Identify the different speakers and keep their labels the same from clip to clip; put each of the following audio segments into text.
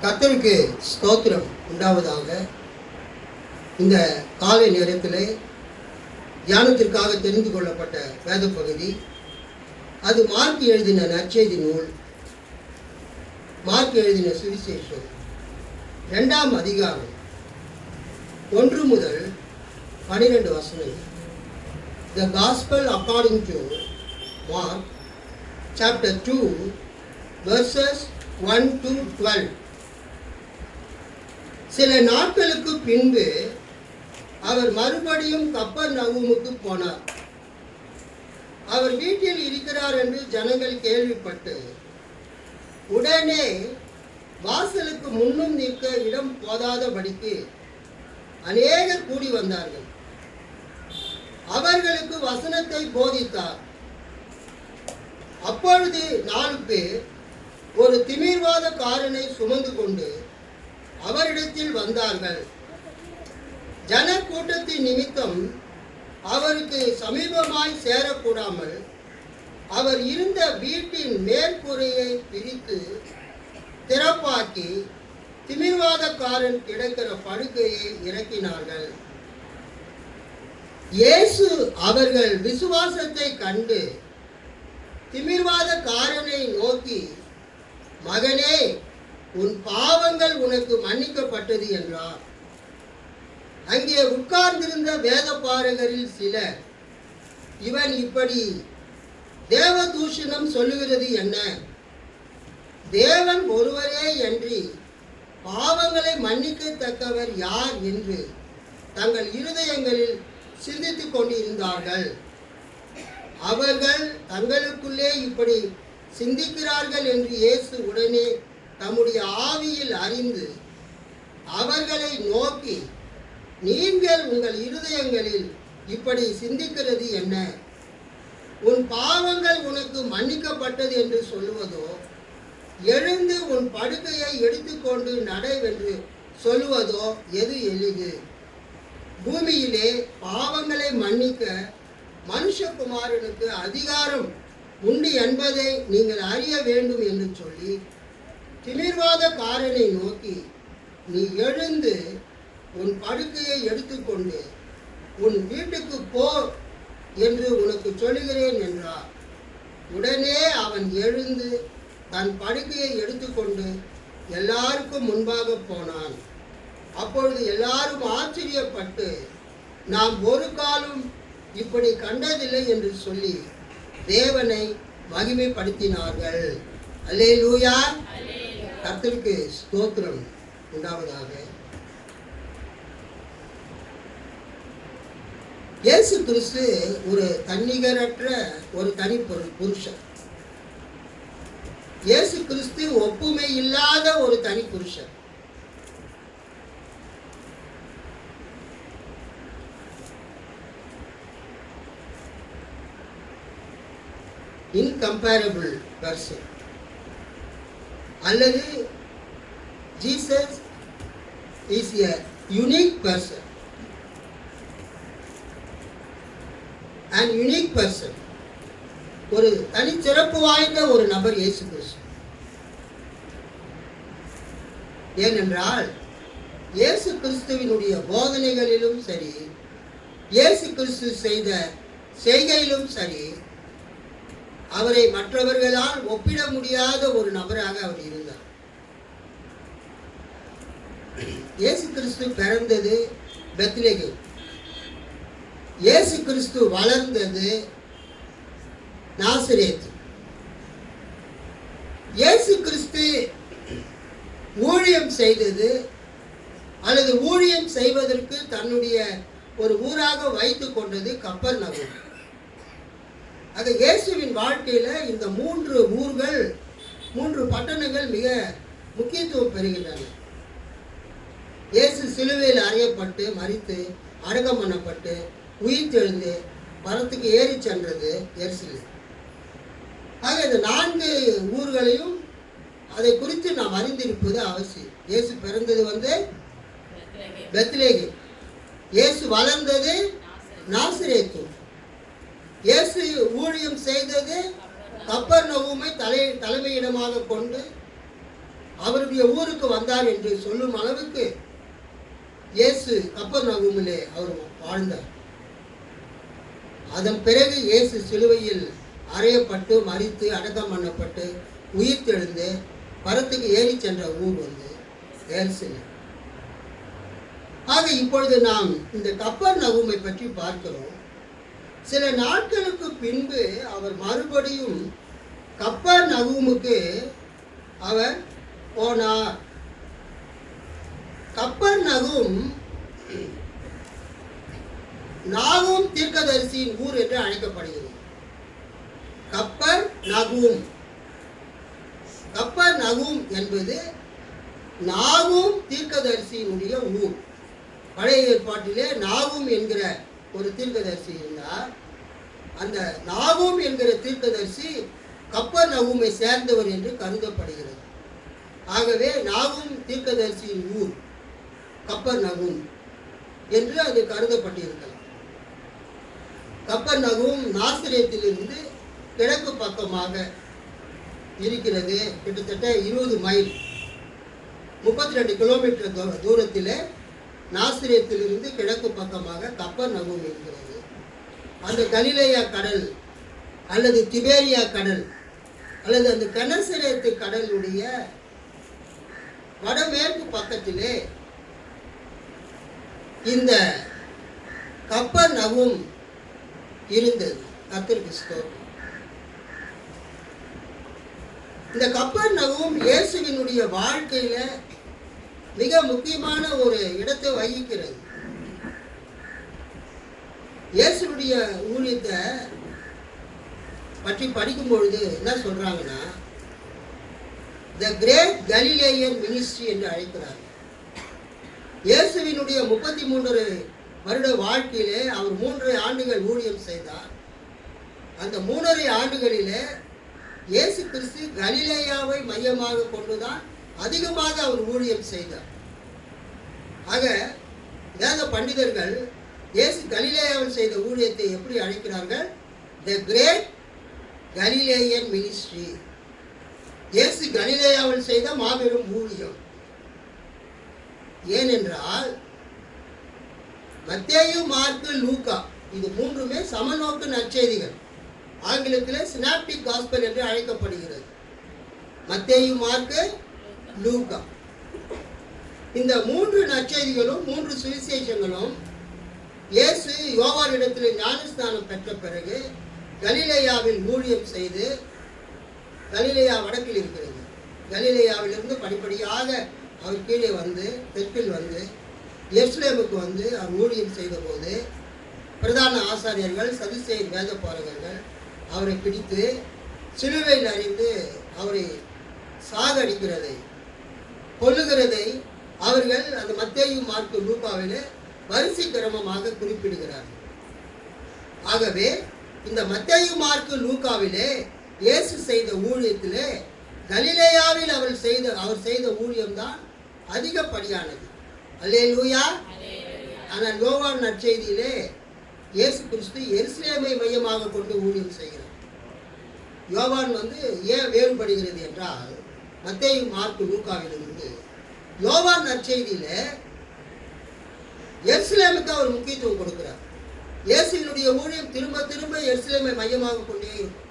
Speaker 1: கர்த்தருக்கு ஸ்தோத்திரம் உண்டாவதாக. இந்த காலை நேரத்தில் தியானத்திற்காக தெரிந்து கொள்ளப்பட்ட வேத பகுதி அது மார்க் எழுதின நற்செய்தி நூல், மார்க் எழுதின சுவிசேஷம் 2ஆம் அதிகாரம் 1 முதல் 12 வசனங்கள். The Gospel according to Mark chapter 2 verses 1 to 12. சில நாட்களுக்கு பின்பு அவர் மறுபடியும் கப்பர்நகூமுக்கு போனார். அவர் வீட்டில் இருக்கிறார் என்று ஜனங்கள் கேள்விப்பட்டு உடனே வாசலுக்கு முன்னும் நிற்க இடம் போதாதபடிக்கு அநேகர் கூடி வந்தார்கள். அவர்களுக்கு வசனத்தை போதித்தார். அப்பொழுது 4 பேர் ஒரு திமிர்வாதக்காரனை சுமந்து கொண்டு அவரிடத்தில் வந்தார்கள். ஜனக்கூட்டத்தின் நிமித்தம் அவருக்கு சமீபமாய் சேரக்கூடாமல் அவர் இருந்த வீட்டின் மேற்கூரையை பிரித்து திறப்பாக்கி திமிர்வாதக்காரன் கிடக்கிற படுக்கையை இறக்கினார்கள். இயேசு அவர்கள் விசுவாசத்தை கண்டு திமிர்வாதக்காரனை நோக்கி, மகனே, உன் பாவங்கள் உனக்கு மன்னிக்கப்பட்டது என்றார். அங்கே உட்கார்ந்திருந்த வேதபாரகரில் சிலர், இவன் இப்படி தேவதூஷணம் சொல்லுகிறது என்ன? தேவன் ஒருவரே அன்றி பாவங்களை மன்னிக்கத்தக்கவர் யார் என்று தங்கள் இருதயங்களில் சிந்தித்துக் கொண்டிருந்தார்கள். அவர்கள் தங்களுக்குள்ளே இப்படி சிந்திக்கிறார்கள் என்று இயேசு உடனே தம்முடைய ஆவியில் அறிந்து அவர்களை நோக்கி, நீங்கள் உங்கள் இருதயங்களில் இப்படி சிந்திக்கிறது என்ன? உன் பாவங்கள் உனக்கு மன்னிக்கப்பட்டது என்று சொல்லுவதோ, எழுந்து உன் படுக்கையை எடுத்துக்கொண்டு நடவென்று சொல்லுவதோ எது எளிது? பூமியிலே பாவங்களை மன்னிக்க மனுஷகுமாரனுக்கு அதிகாரம் உண்டு என்பதை நீங்கள் அறிய வேண்டும் என்று சொல்லி திமிர்வாதக்காரனை நோக்கி, நீ எழுந்து உன் படுக்கையை எடுத்துக்கொண்டு உன் வீட்டுக்கு போ என்று உனக்கு சொல்லுகிறேன் என்றார். உடனே அவன் எழுந்து தன் படுக்கையை எடுத்துக்கொண்டு எல்லாருக்கும் முன்பாக போனான். அப்பொழுது எல்லாரும் ஆச்சரியப்பட்டு, நாம் ஒரு காலம் இப்படி கண்டதில்லை என்று சொல்லி தேவனை மகிமைப்படுத்தினார்கள். அல்லேலூயா. கர்த்தருக்கு ஸ்தோத்திரம் உண்டாவதாக. இயேசு கிறிஸ்து ஒரு தன்னிகரற்ற ஒரு தனி புருஷன். இயேசு கிறிஸ்து ஒப்புமை இல்லாத ஒரு தனி புருஷன். Incomparable person. அல்லது Jesus is a unique person. And unique person, ஒரு தனிச்சிறப்பு வாய்ந்த ஒரு நபர் இயேசு கிறிஸ்து. ஏனென்றால் இயேசு கிறிஸ்துவினுடைய போதனைகளிலும் சரி, இயேசு கிறிஸ்து செய்த செய்கையிலும் சரி, அவரை மற்றவர்களால் ஒப்பிட முடியாத ஒரு நபராக அவர் இருந்தார். இயேசு கிறிஸ்து பிறந்தது பெத்லகேம். இயேசு கிறிஸ்து வளர்ந்தது நாசரேத். இயேசு கிறிஸ்து ஊழியம் செய்தது அல்லது ஊழியம் செய்வதற்கு தன்னுடைய ஒரு ஊராக வைத்துக் கொண்டது கப்பர்நகூம். ஆக இயேசுவின் வாழ்க்கையில இந்த 3 ஊர்கள், 3 பட்டணங்கள் மிக முக்கியத்துவம் பெறுகின்றன. இயேசு சிலுவையில் அறையப்பட்டு மரித்து அடக்கம் பண்ணப்பட்டு உயிர்த்தெழுந்து பரத்துக்கு ஏறி சென்றது எருசலேம். ஆக இந்த 4 ஊர்களையும் அதை குறித்து நாம் அறிந்திருப்பது அவசியம். இயேசு பிறந்தது பெத்லகேம். இயேசு வளர்ந்தது நாசரேத்து. இயேசு ஊழியம் செய்தது கப்பர்நகூமை தலைமையிடமாக கொண்டு அவருடைய ஊருக்கு வந்தார் என்று சொல்லும் அளவுக்கு இயேசு கப்பர்நகூமிலே அவர் வாழ்ந்தார். அதன் பிறகு இயேசு சிலுவையில் அறையப்பட்டு மரித்து அடக்கம் பண்ணப்பட்டு உயிர்த்தெழுந்து பரத்துக்கு ஏறி சென்ற ஊர் வந்து எருசலேம். ஆக இப்பொழுது நாம் இந்த கப்பர்நகூமை பற்றி பார்க்கிறோம். சில நாட்களுக்கு பின்பு அவர் மறுபடியும் கப்பர்நகூமுக்கு அவர் போனார். கப்பர்நகூம் நாகூம் தீர்க்கதரிசியின் ஊர் என்று அழைக்கப்படுகிறது. கப்பர்நகூம் கப்பர்நகூம் என்பது நாகூம் தீர்க்கதரிசியினுடைய ஊர். பழைய ஏற்பாட்டிலே நாகூம் என்கிற ஒரு தீர்க்கதரிசி இருந்தார். அந்த நாகூம் என்கிற தீர்க்கதரிசி கப்பர்நகூமை சேர்ந்தவர் என்று கருதப்படுகிறது. ஆகவே நாகூம் தீர்க்கதரிசியின் ஊர் கப்பர்நகூம் என்று அது கருதப்பட்டிருக்கலாம். கப்பர்நகூம் நாசரேத்திலிருந்து கிழக்கு பக்கமாக இருக்கிறது. கிட்டத்தட்ட 20 மைல் 32 கிலோமீட்டர் தூரத்தில் நாசரேத்திலிருந்து கிழக்கு பக்கமாக கப்பர்நகூம் இருக்கிறது. அந்த கலிலேயா கடல் அல்லது திபேரியா கடல் அல்லது அந்த கெனசரேத்து கடலுடைய வடமேற்கு பக்கத்திலே இந்த கப்பர்நகூம் இருந்தது. கர்த்தருக்கு ஸ்தோத்திரம். இந்த கப்பர்நகூம் இயேசுவினுடைய வாழ்க்கையில மிக முக்கியமான ஒரு இடத்தை வகிக்கிறது. இயேசுடைய ஊழியத்தை பற்றி படிக்கும் பொழுது என்ன சொல்றாங்கன்னா, த கிரேட் கலிலேயன் மினிஸ்ட்ரி என்று அழைக்கிறார். இயேசுவினுடைய 33 வருட வாழ்க்கையிலே அவர் 3 ஆண்டுகள் ஊழியம் செய்தார். அந்த 3 ஆண்டுகளிலே இயேசு கிறிஸ்து கலிலேயாவை மையமாக கொண்டுதான் அதிகமாக அவர் ஊழியம் செய்தார். ஆக வேத பண்டிதர்கள் இயேசு கலிலேயாவில் செய்த ஊழியத்தை எப்படி அழைக்கிறார்கள்? The great Galilean ministry. இயேசு கலிலேயாவில் செய்த மாபெரும் ஊழியம். ஏனென்றால் மத்தேயு, மார்க்கு, லூக்கா இது 3மே சமநோக்கு நற்செய்திகள். ஆங்கிலத்தில் சினாப்டிக் காஸ்பல் என்று அழைக்கப்படுகிறது. மத்தேயு, மார்க்கு, லூக்கா இந்த 3 நற்செய்திகளும் 3 சுவிசேஷங்களும் இயேசு யோவானிடத்தில் ஞானஸ்நானம் பெற்ற பிறகு கலிலேயாவில் ஊழியம் செய்து, கலிலேயா வடக்கில் இருக்கிறது, கலிலேயாவிலிருந்து படிப்படியாக அவர் கீழே வந்து தெற்கில் வந்து எருசலேமுக்கு வந்து அவர் ஊழியம் செய்த போது பிரதான ஆசாரியர்கள், சதுசேயர் வேத பாரகர்கள் அவரை பிடித்து சிலுவையில் அறிந்து அவரை சாகடிக்கிறதை, கொல்லுகிறதை அவர்கள் அந்த மத்தேயு, மார்க்கு, லூக்காவிலே வரிசை கிரமமாக குறிப்பிடுகிறார்கள். ஆகவே இந்த மத்தேயு, மார்க்கு, லூக்காவிலே இயேசு செய்த ஊழியத்திலே கலிலேயாவில் அவர் செய்த ஊழியம்தான் அதிகப்படியானது. அல்லேலூயா. ஆனால் யோவான் நற்செய்தியிலே இயேசு கிறிஸ்து எருசலேமை மையமாக கொண்டு ஊழியம் செய்கிறார். யோவான் ஏன் வேறுபடுகிறது என்றால், மத்தேயு, மார்க்கு, லூக்காவிலிருந்து யோவான் நற்செய்தியில எருசலேமுக்கு அவர் முக்கியத்துவம் கொடுக்கிறார். இயேசுவினுடைய ஊழியம் திரும்ப திரும்ப எருசலேமை மையமாக கொண்டே இருக்கும்.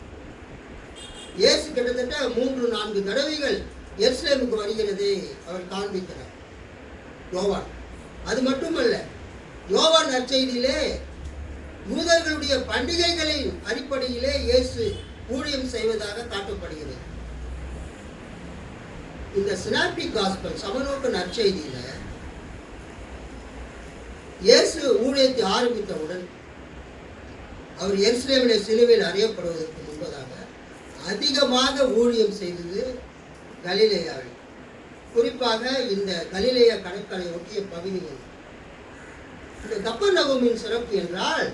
Speaker 1: இயேசு கிட்டத்தட்ட 3-4 தடவைகள் எருசலேமுக்கு வருகிறதை அவர் காண்பிக்கிறார் யோவான். அது மட்டுமல்ல, யோவான் நற்செய்தியிலே யூதர்களுடைய பண்டிகைகளின் அடிப்படையிலே இயேசு ஊழியம் செய்வதாக காட்டப்படுகிறது. இந்த சினாப்டிக் காஸ்பல் சமநோக்கு நற்செய்தியில இயேசு ஊழியத்தை ஆரம்பித்தவுடன் அவர் எருசலேமிலே சிலுவையில் அறியப்படுவதற்கு முன்பதாக அதிகமாக ஊழியம் செய்தது கலிலேயாவில், குறிப்பாக இந்த கலிலேயா கடற்கரை ஒட்டிய பகுதிகள். இந்த கப்பர்நகூமின் சிறப்பு என்றால்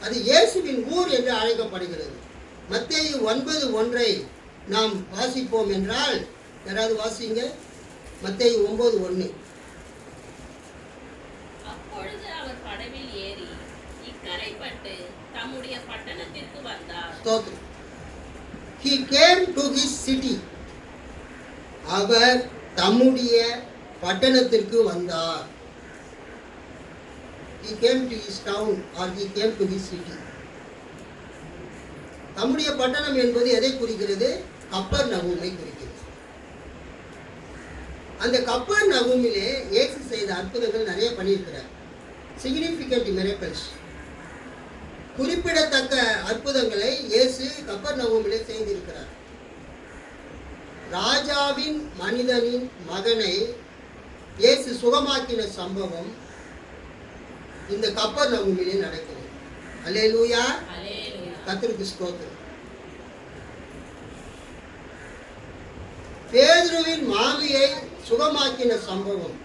Speaker 1: அது இயேசுவின் ஊர் என்று அழைக்கப்படுகிறது. மத்தேயு 9:1 நாம் வாசிப்போம் என்றால், யாராவது வாசிங்க. மத்தேயு 9:1.
Speaker 2: அப்பொழுது அவர் படவில் ஏறி இக்கரைப்பட்டு தம்முடைய பட்டணத்திற்கு வந்தார்.
Speaker 1: He came to his city. அவர் தம்முடைய பட்டணத்திற்கு வந்தார். He came to his town or he came to his city. தம்முடைய பட்டணம் என்பது எதை குறிக்கிறது? கப்பர்நகூமை குறிக்கிறது. அந்த கப்பர்நகூமிலே இயேசு செய்த அற்புதங்கள் நிறைய பண்ணியிருக்கிறார். சிக்னிஃபிகண்ட் மிரக்கிள்ஸ், குறிப்பிடத்தக்க அற்புதங்களை இயேசு கப்பர்நகூமிலே செய்திருக்கிறார். ராஜாவின் மனிதனின் மகனை இயேசு சுகமாக்கின சம்பவம் இந்த கப்பர்நகூமிலே நடக்கிறது. அல்லேலூயா, கர்த்தருக்கு ஸ்தோத்திரம். பேதுருவின் மாமியை சுகமாக்கின சம்பவம்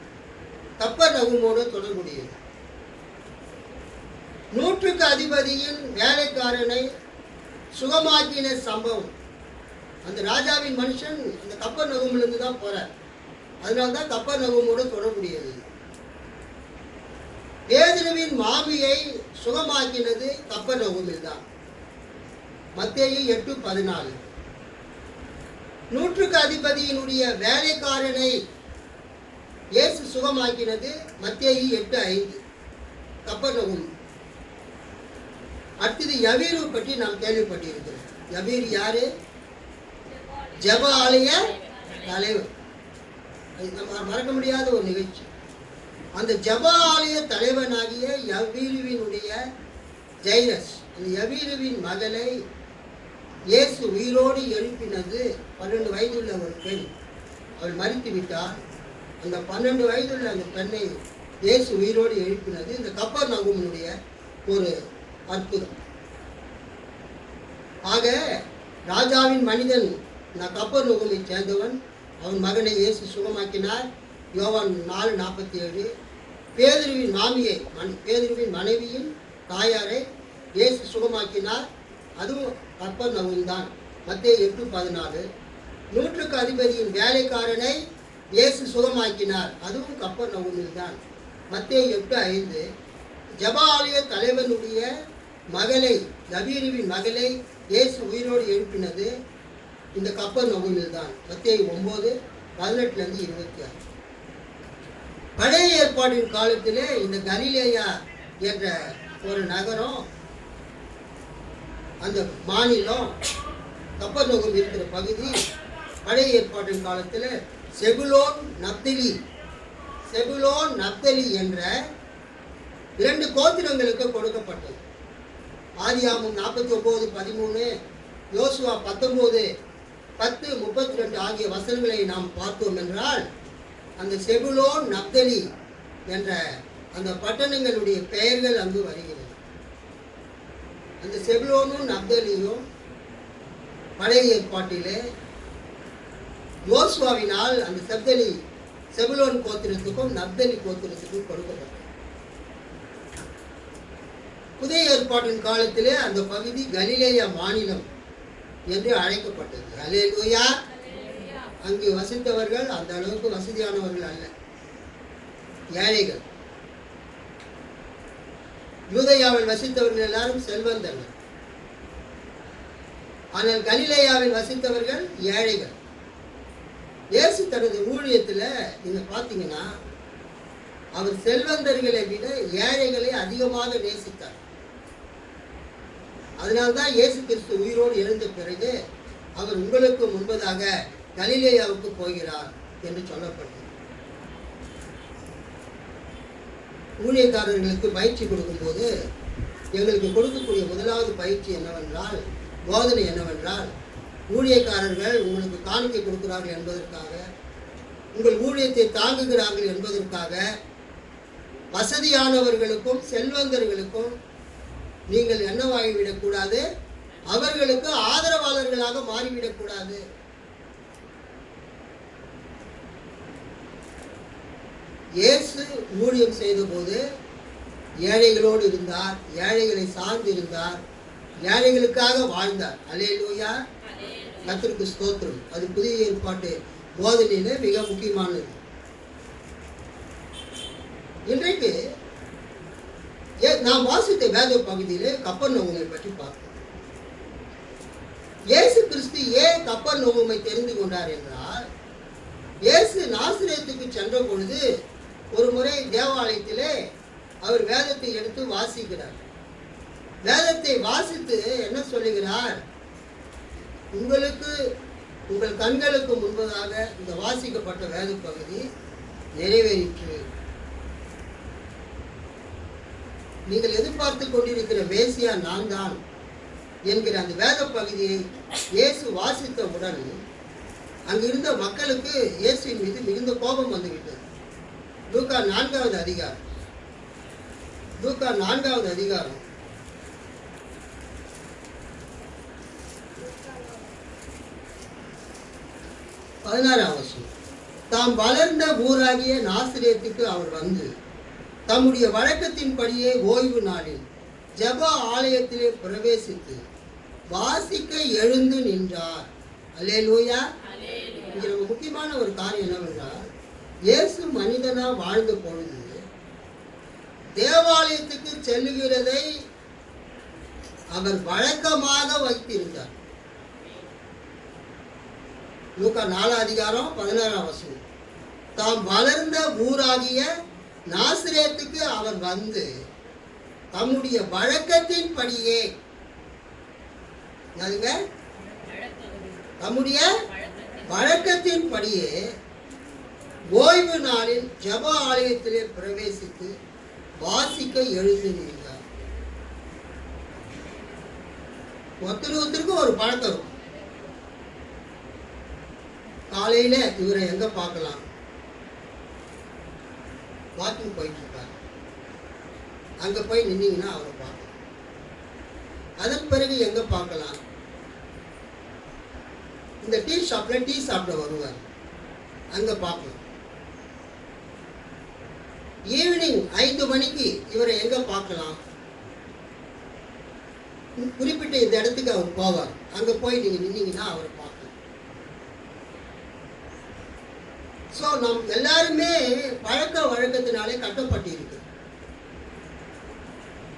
Speaker 1: கப்பர்நகூமோடு தொடர்புடையது. 100க்கு அதிபதியின் வேலைக்காரனை சுகமாக்கின சம்பவம், அந்த ராஜாவின் மனுஷன் அந்த கப்பர்நகூமிலிருந்து தான் போறார். அதனால்தான் கப்பர்நகூமோடு தொடர்புடையது. பேதுருவின் மாமியை சுகமாக்கினது கப்பர்நகூமில் தான். மத்தேயு 8:14. 100க்கு அதிபதியினுடைய வேலைக்காரனை இயேசு சுகமாக்கினது மத்தேயு 8:5 கப்பர்நகூம். அடுத்தது யவீரு பற்றி நாம் கேள்விப்பட்டிருக்கிறோம். யவீர் யாரு? ஜெப ஆலய தலைவர். நம்ம மறக்க முடியாத ஒரு நிகழ்ச்சி. அந்த ஜெப ஆலய தலைவனாகிய யவீருவினுடைய ஜைரஸ், அந்த யவீருவின் மகளை இயேசு உயிரோடு எழுப்பினது 12 வயதுள்ள ஒரு பெண். அவள் மரித்து விட்டார். அந்த 12 வயதுள்ள அந்த பெண்ணை இயேசு உயிரோடு எழுப்பினது இந்த கப்பர்நகூமினுடைய ஒரு அற்புதம். ஆக ராஜாவின் மனிதன் நான் கப்பர்நகூமை சேர்ந்தவன், அவன் மகனை இயேசு சுகமாக்கினார். யோவான் 4:47. பேதுருவின் மாமியை, பேதுருவின் மனைவியின் தாயாரை இயேசு சுகமாக்கினார். அதுவும் கப்பர்நகூம் தான். மத்தேயு 8:14. 100க்கு அதிபதியின் வேலைக்காரனை இயேசு சுகமாக்கினார். அதுவும் கப்பர்நகூமில் தான். மத்தேயு 8:5. ஜெப ஆலய தலைவனுடைய மகளை, யவீருவின் மகளை இயேசு உயிரோடு எழுப்பினது இந்த கப்பர்நகூமில் தான். மத்தேயு 9:18-26. பழைய ஏற்பாட்டின் காலத்திலே இந்த கலிலேயா என்ற ஒரு நகரம், அந்த மாநிலம் கப்பர்நகூம் இருக்கிற பகுதி பழைய ஏற்பாட்டின் காலத்தில் செபுலோன் நப்தலி என்ற 2 கோத்திரங்களுக்கு கொடுக்கப்பட்டது. ஆதியாகமம் 49:13, யோசுவா 19:10-32 ஆகிய வசனங்களை நாம் பார்த்தோம் என்றால், அந்த செபுலோன் நப்தலி என்ற அந்த பட்டணங்களுடைய பெயர்கள் அங்கு வருகிறது. அந்த செபுலோனும் நப்தலியும் பழைய ஏற்பாட்டிலே யோசுவாவினால் அந்த செபுலோன் கோத்திரத்துக்கும் நப்தலி கோத்திரத்துக்கும் கொடுக்கப்பட்டது. புதிய ஏற்பாட்டின் காலத்திலே அந்த பகுதி கலிலேயா மாநிலம் என்று அழைக்கப்பட்டது. அல்லேலூயா. அங்கு வசித்தவர்கள் அந்த அளவுக்கு வசதியானவர்கள் அல்ல, ஏழைகள். யூதேயாவில் வசித்தவர்கள் எல்லாரும் செல்வந்தர்கள். ஆனால் கலிலேயாவில் வசித்தவர்கள் ஏழைகள். இயேசு தனது ஊழியத்தில் நீங்க பார்த்தீங்கன்னா அவர் செல்வந்தர்களை விட ஏழைகளை அதிகமாக நேசித்தார். அதனால்தான் இயேசு கிறிஸ்து உயிரோடு எழுந்த பிறகு அவர் உங்களுக்கு முன்பதாக கலிலேயாவுக்கு போகிறார் என்று சொல்லப்பட்டது. ஊழியக்காரர்களுக்கு பயிற்சி கொடுக்கும்போது எங்களுக்கு கொடுக்கக்கூடிய முதலாவது பயிற்சி என்னவென்றால், போதனை என்னவென்றால், ஊழியக்காரர்கள் உங்களுக்கு காணிக்கை கொடுக்கிறார்கள் என்பதற்காக, உங்கள் ஊழியத்தை தாங்குகிறார்கள் என்பதற்காக வசதியானவர்களுக்கும் செல்வந்தர்களுக்கும் நீங்கள் என்னவாகிவிடக்கூடாது, அவர்களுக்கு ஆதரவாளர்களாக மாறிவிடக்கூடாது. இயேசு ஊழியம் செய்த போது ஏழைகளோடு இருந்தார், ஏழைகளை சார்ந்து இருந்தார், ஏழைகளுக்காக வாழ்ந்தார். அல்லேலூயா, கர்த்தருக்கு ஸ்தோத்திரம். அது புதிய ஏற்பாட்டு போதனையில மிக முக்கியமானது. இன்றைக்கு நாம் வாசித்த வேத பகுதியிலே கப்பர்நகூமை பற்றி பார்ப்போம். இயேசு கிறிஸ்து ஏன் கப்பர்நகூமை தெரிந்து கொண்டார் என்றால், இயேசு நாசரேத்துக்கு சென்ற பொழுது ஒரு முறை தேவாலயத்திலே அவர் வேதத்தை எடுத்து வாசிக்கிறார். வேதத்தை வாசித்து என்ன சொல்லுகிறார்? உங்களுக்கு உங்கள் கண்களுக்கு முன்பதாக இந்த வாசிக்கப்பட்ட வேத பகுதி நிறைவேறிற்று. நீங்கள் எதிர்பார்த்து கொண்டிருக்கிற மேசியா நான் தான் என்கிற அந்த வேத பகுதியை இயேசு வாசித்தவுடன் அங்கிருந்த மக்களுக்கு இயேசுவின் மீது மிகுந்த கோபம் வந்துவிட்டது. லூக்கா 4வது அதிகாரம் 16ஆம் வசனம். தாம் வளர்ந்த ஊராகிய நாசரேத்துக்கு அவர் வந்து தம்முடைய வழக்கத்தின்படியே ஓய்வு நாளில் ஜெப ஆலயத்திலே பிரவேசித்து வாசிக்க எழுந்து நின்றார். அல்லேலூயா. இங்க நம்ம முக்கியமான ஒரு காரியம் என்னவென்றால், இயேசு மனிதனா வாழ்ந்த பொழுது தேவாலயத்துக்கு செல்லுகிறதை அவர் வழக்கமாக வைத்திருந்தார். லூக்கா 4 அதிகாரம் 16ஆம் வசனம். தாம் வளர்ந்த ஊராகிய நாசரேத்துக்கு அவர் வந்து தம்முடைய வழக்கத்தின்படியே, தம்முடைய வழக்கத்தின்படியே ஓய்வு நாளில் ஜெப ஆலயத்திலே பிரவேசித்து வாசிக்க எழுந்து நின்றார். ஒருத்தருக்கும் ஒரு பழக்கம் இருக்கும். காலையில இவரை எங்க பார்க்கலாம்? வாக்கிங் போயிட்டு இருப்பார். அங்க போய் நின்னீங்கன்னா அவரை பார்க்கலாம். அதன் பிறகு எங்க பார்க்கலாம்? இந்த டீ ஷாப்ல டீ சாப்பிட வருவார். அங்க பார்க்கலாம். ஈவினிங் 5 மணிக்கு இவரை எங்க பார்க்கலாம்? குறிப்பிட்ட இந்த இடத்துக்கு அவர் போவார். அங்க போய் நீங்க நின்னீங்கன்னா அவரை பார்க்கலாம். ஸோ நம் எல்லாருமே பழக்க வழக்கத்தினாலே கட்டப்பட்டு இருக்கு.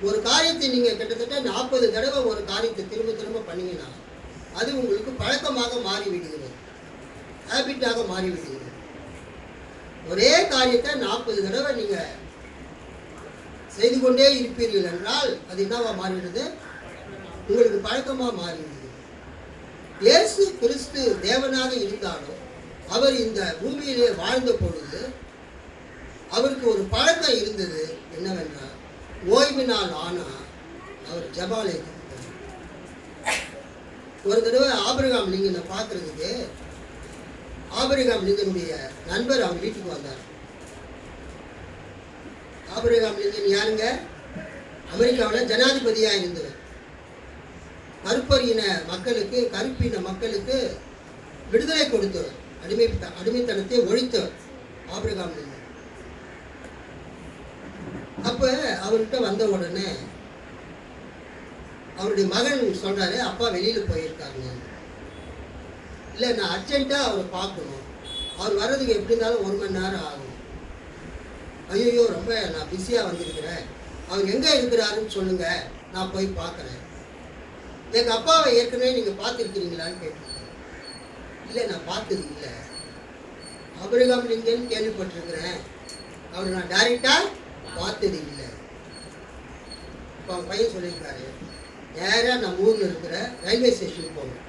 Speaker 1: ஒரு காரியத்தை நீங்க கிட்டத்தட்ட 40 தடவை ஒரு காரியத்தை திரும்ப திரும்ப பண்ணீங்கன்னா அது உங்களுக்கு பழக்கமாக மாறிவிடுகிறது, ஹேபிட்டாக மாறிவிடுகிறது. ஒரே காரியத்தை 40 தடவை நீங்க செய்து கொண்டே இருப்பீர்கள் என்றால் அது என்னவா மாறிவிடுது? உங்களுக்கு பழக்கமாக மாறிவிடுது. இயேசு கிறிஸ்து தேவனாக இருந்தாலும் அவர் இந்த பூமியிலே வாழ்ந்த பொழுது அவருக்கு ஒரு பழக்கம் இருந்தது. என்னவென்றால், ஓய்வு நாள் ஆனா அவர் ஜெபாலயத்துக்கு போனார். ஒரு தடவை ஆபிரகாம் லிங்கனை பார்க்கறதுக்கு ஆபிரகாம் லிங்கனுடைய நண்பர் அவர் வீட்டுக்கு வந்தார். ஆபிரகாம் லிங்கன் யாருங்க? அமெரிக்காவில் ஜனாதிபதியாக இருந்தவர். கருப்பரியின மக்களுக்கு, கருப்பின மக்களுக்கு விடுதலை கொடுத்தவர், அடிமைத்தனத்தை ஒழித்தவர் ஆபிரகாம் லிங்கன். அப்ப அவர்கிட்ட வந்த உடனே அவருடைய மகன் சொல்றாரு, அப்பா வெளியில போயிருக்காங்க, இல்லை நான் அர்ஜென்ட்டா அவரை பார்க்கணும், அவர் வர்றதுக்கு எப்படி இருந்தாலும் 1 மணி நேரம் ஆகும். ஐயோ ரொம்ப நான் பிஸியா வந்திருக்கிறேன், அவர் எங்க இருக்கிறாருன்னு சொல்லுங்க, நான் போய் பார்க்குறேன். எங்க அப்பாவை ஏற்கனவே நீங்க பார்த்துருக்கிறீங்களான்னு கேட்டேன். இல்லை நான் பார்த்தது இல்லை, ஆபிரகாம் லிங்கன் கேள்விப்பட்டிருக்கிறேன், அவர் நான் டைரக்டா பார்த்தது இல்லை. இப்போ அவன் பையன் சொல்லியிருக்காரு, நேராக நம்ம ஊரில் இருக்கிற ரயில்வே ஸ்டேஷனுக்கு போகணும்.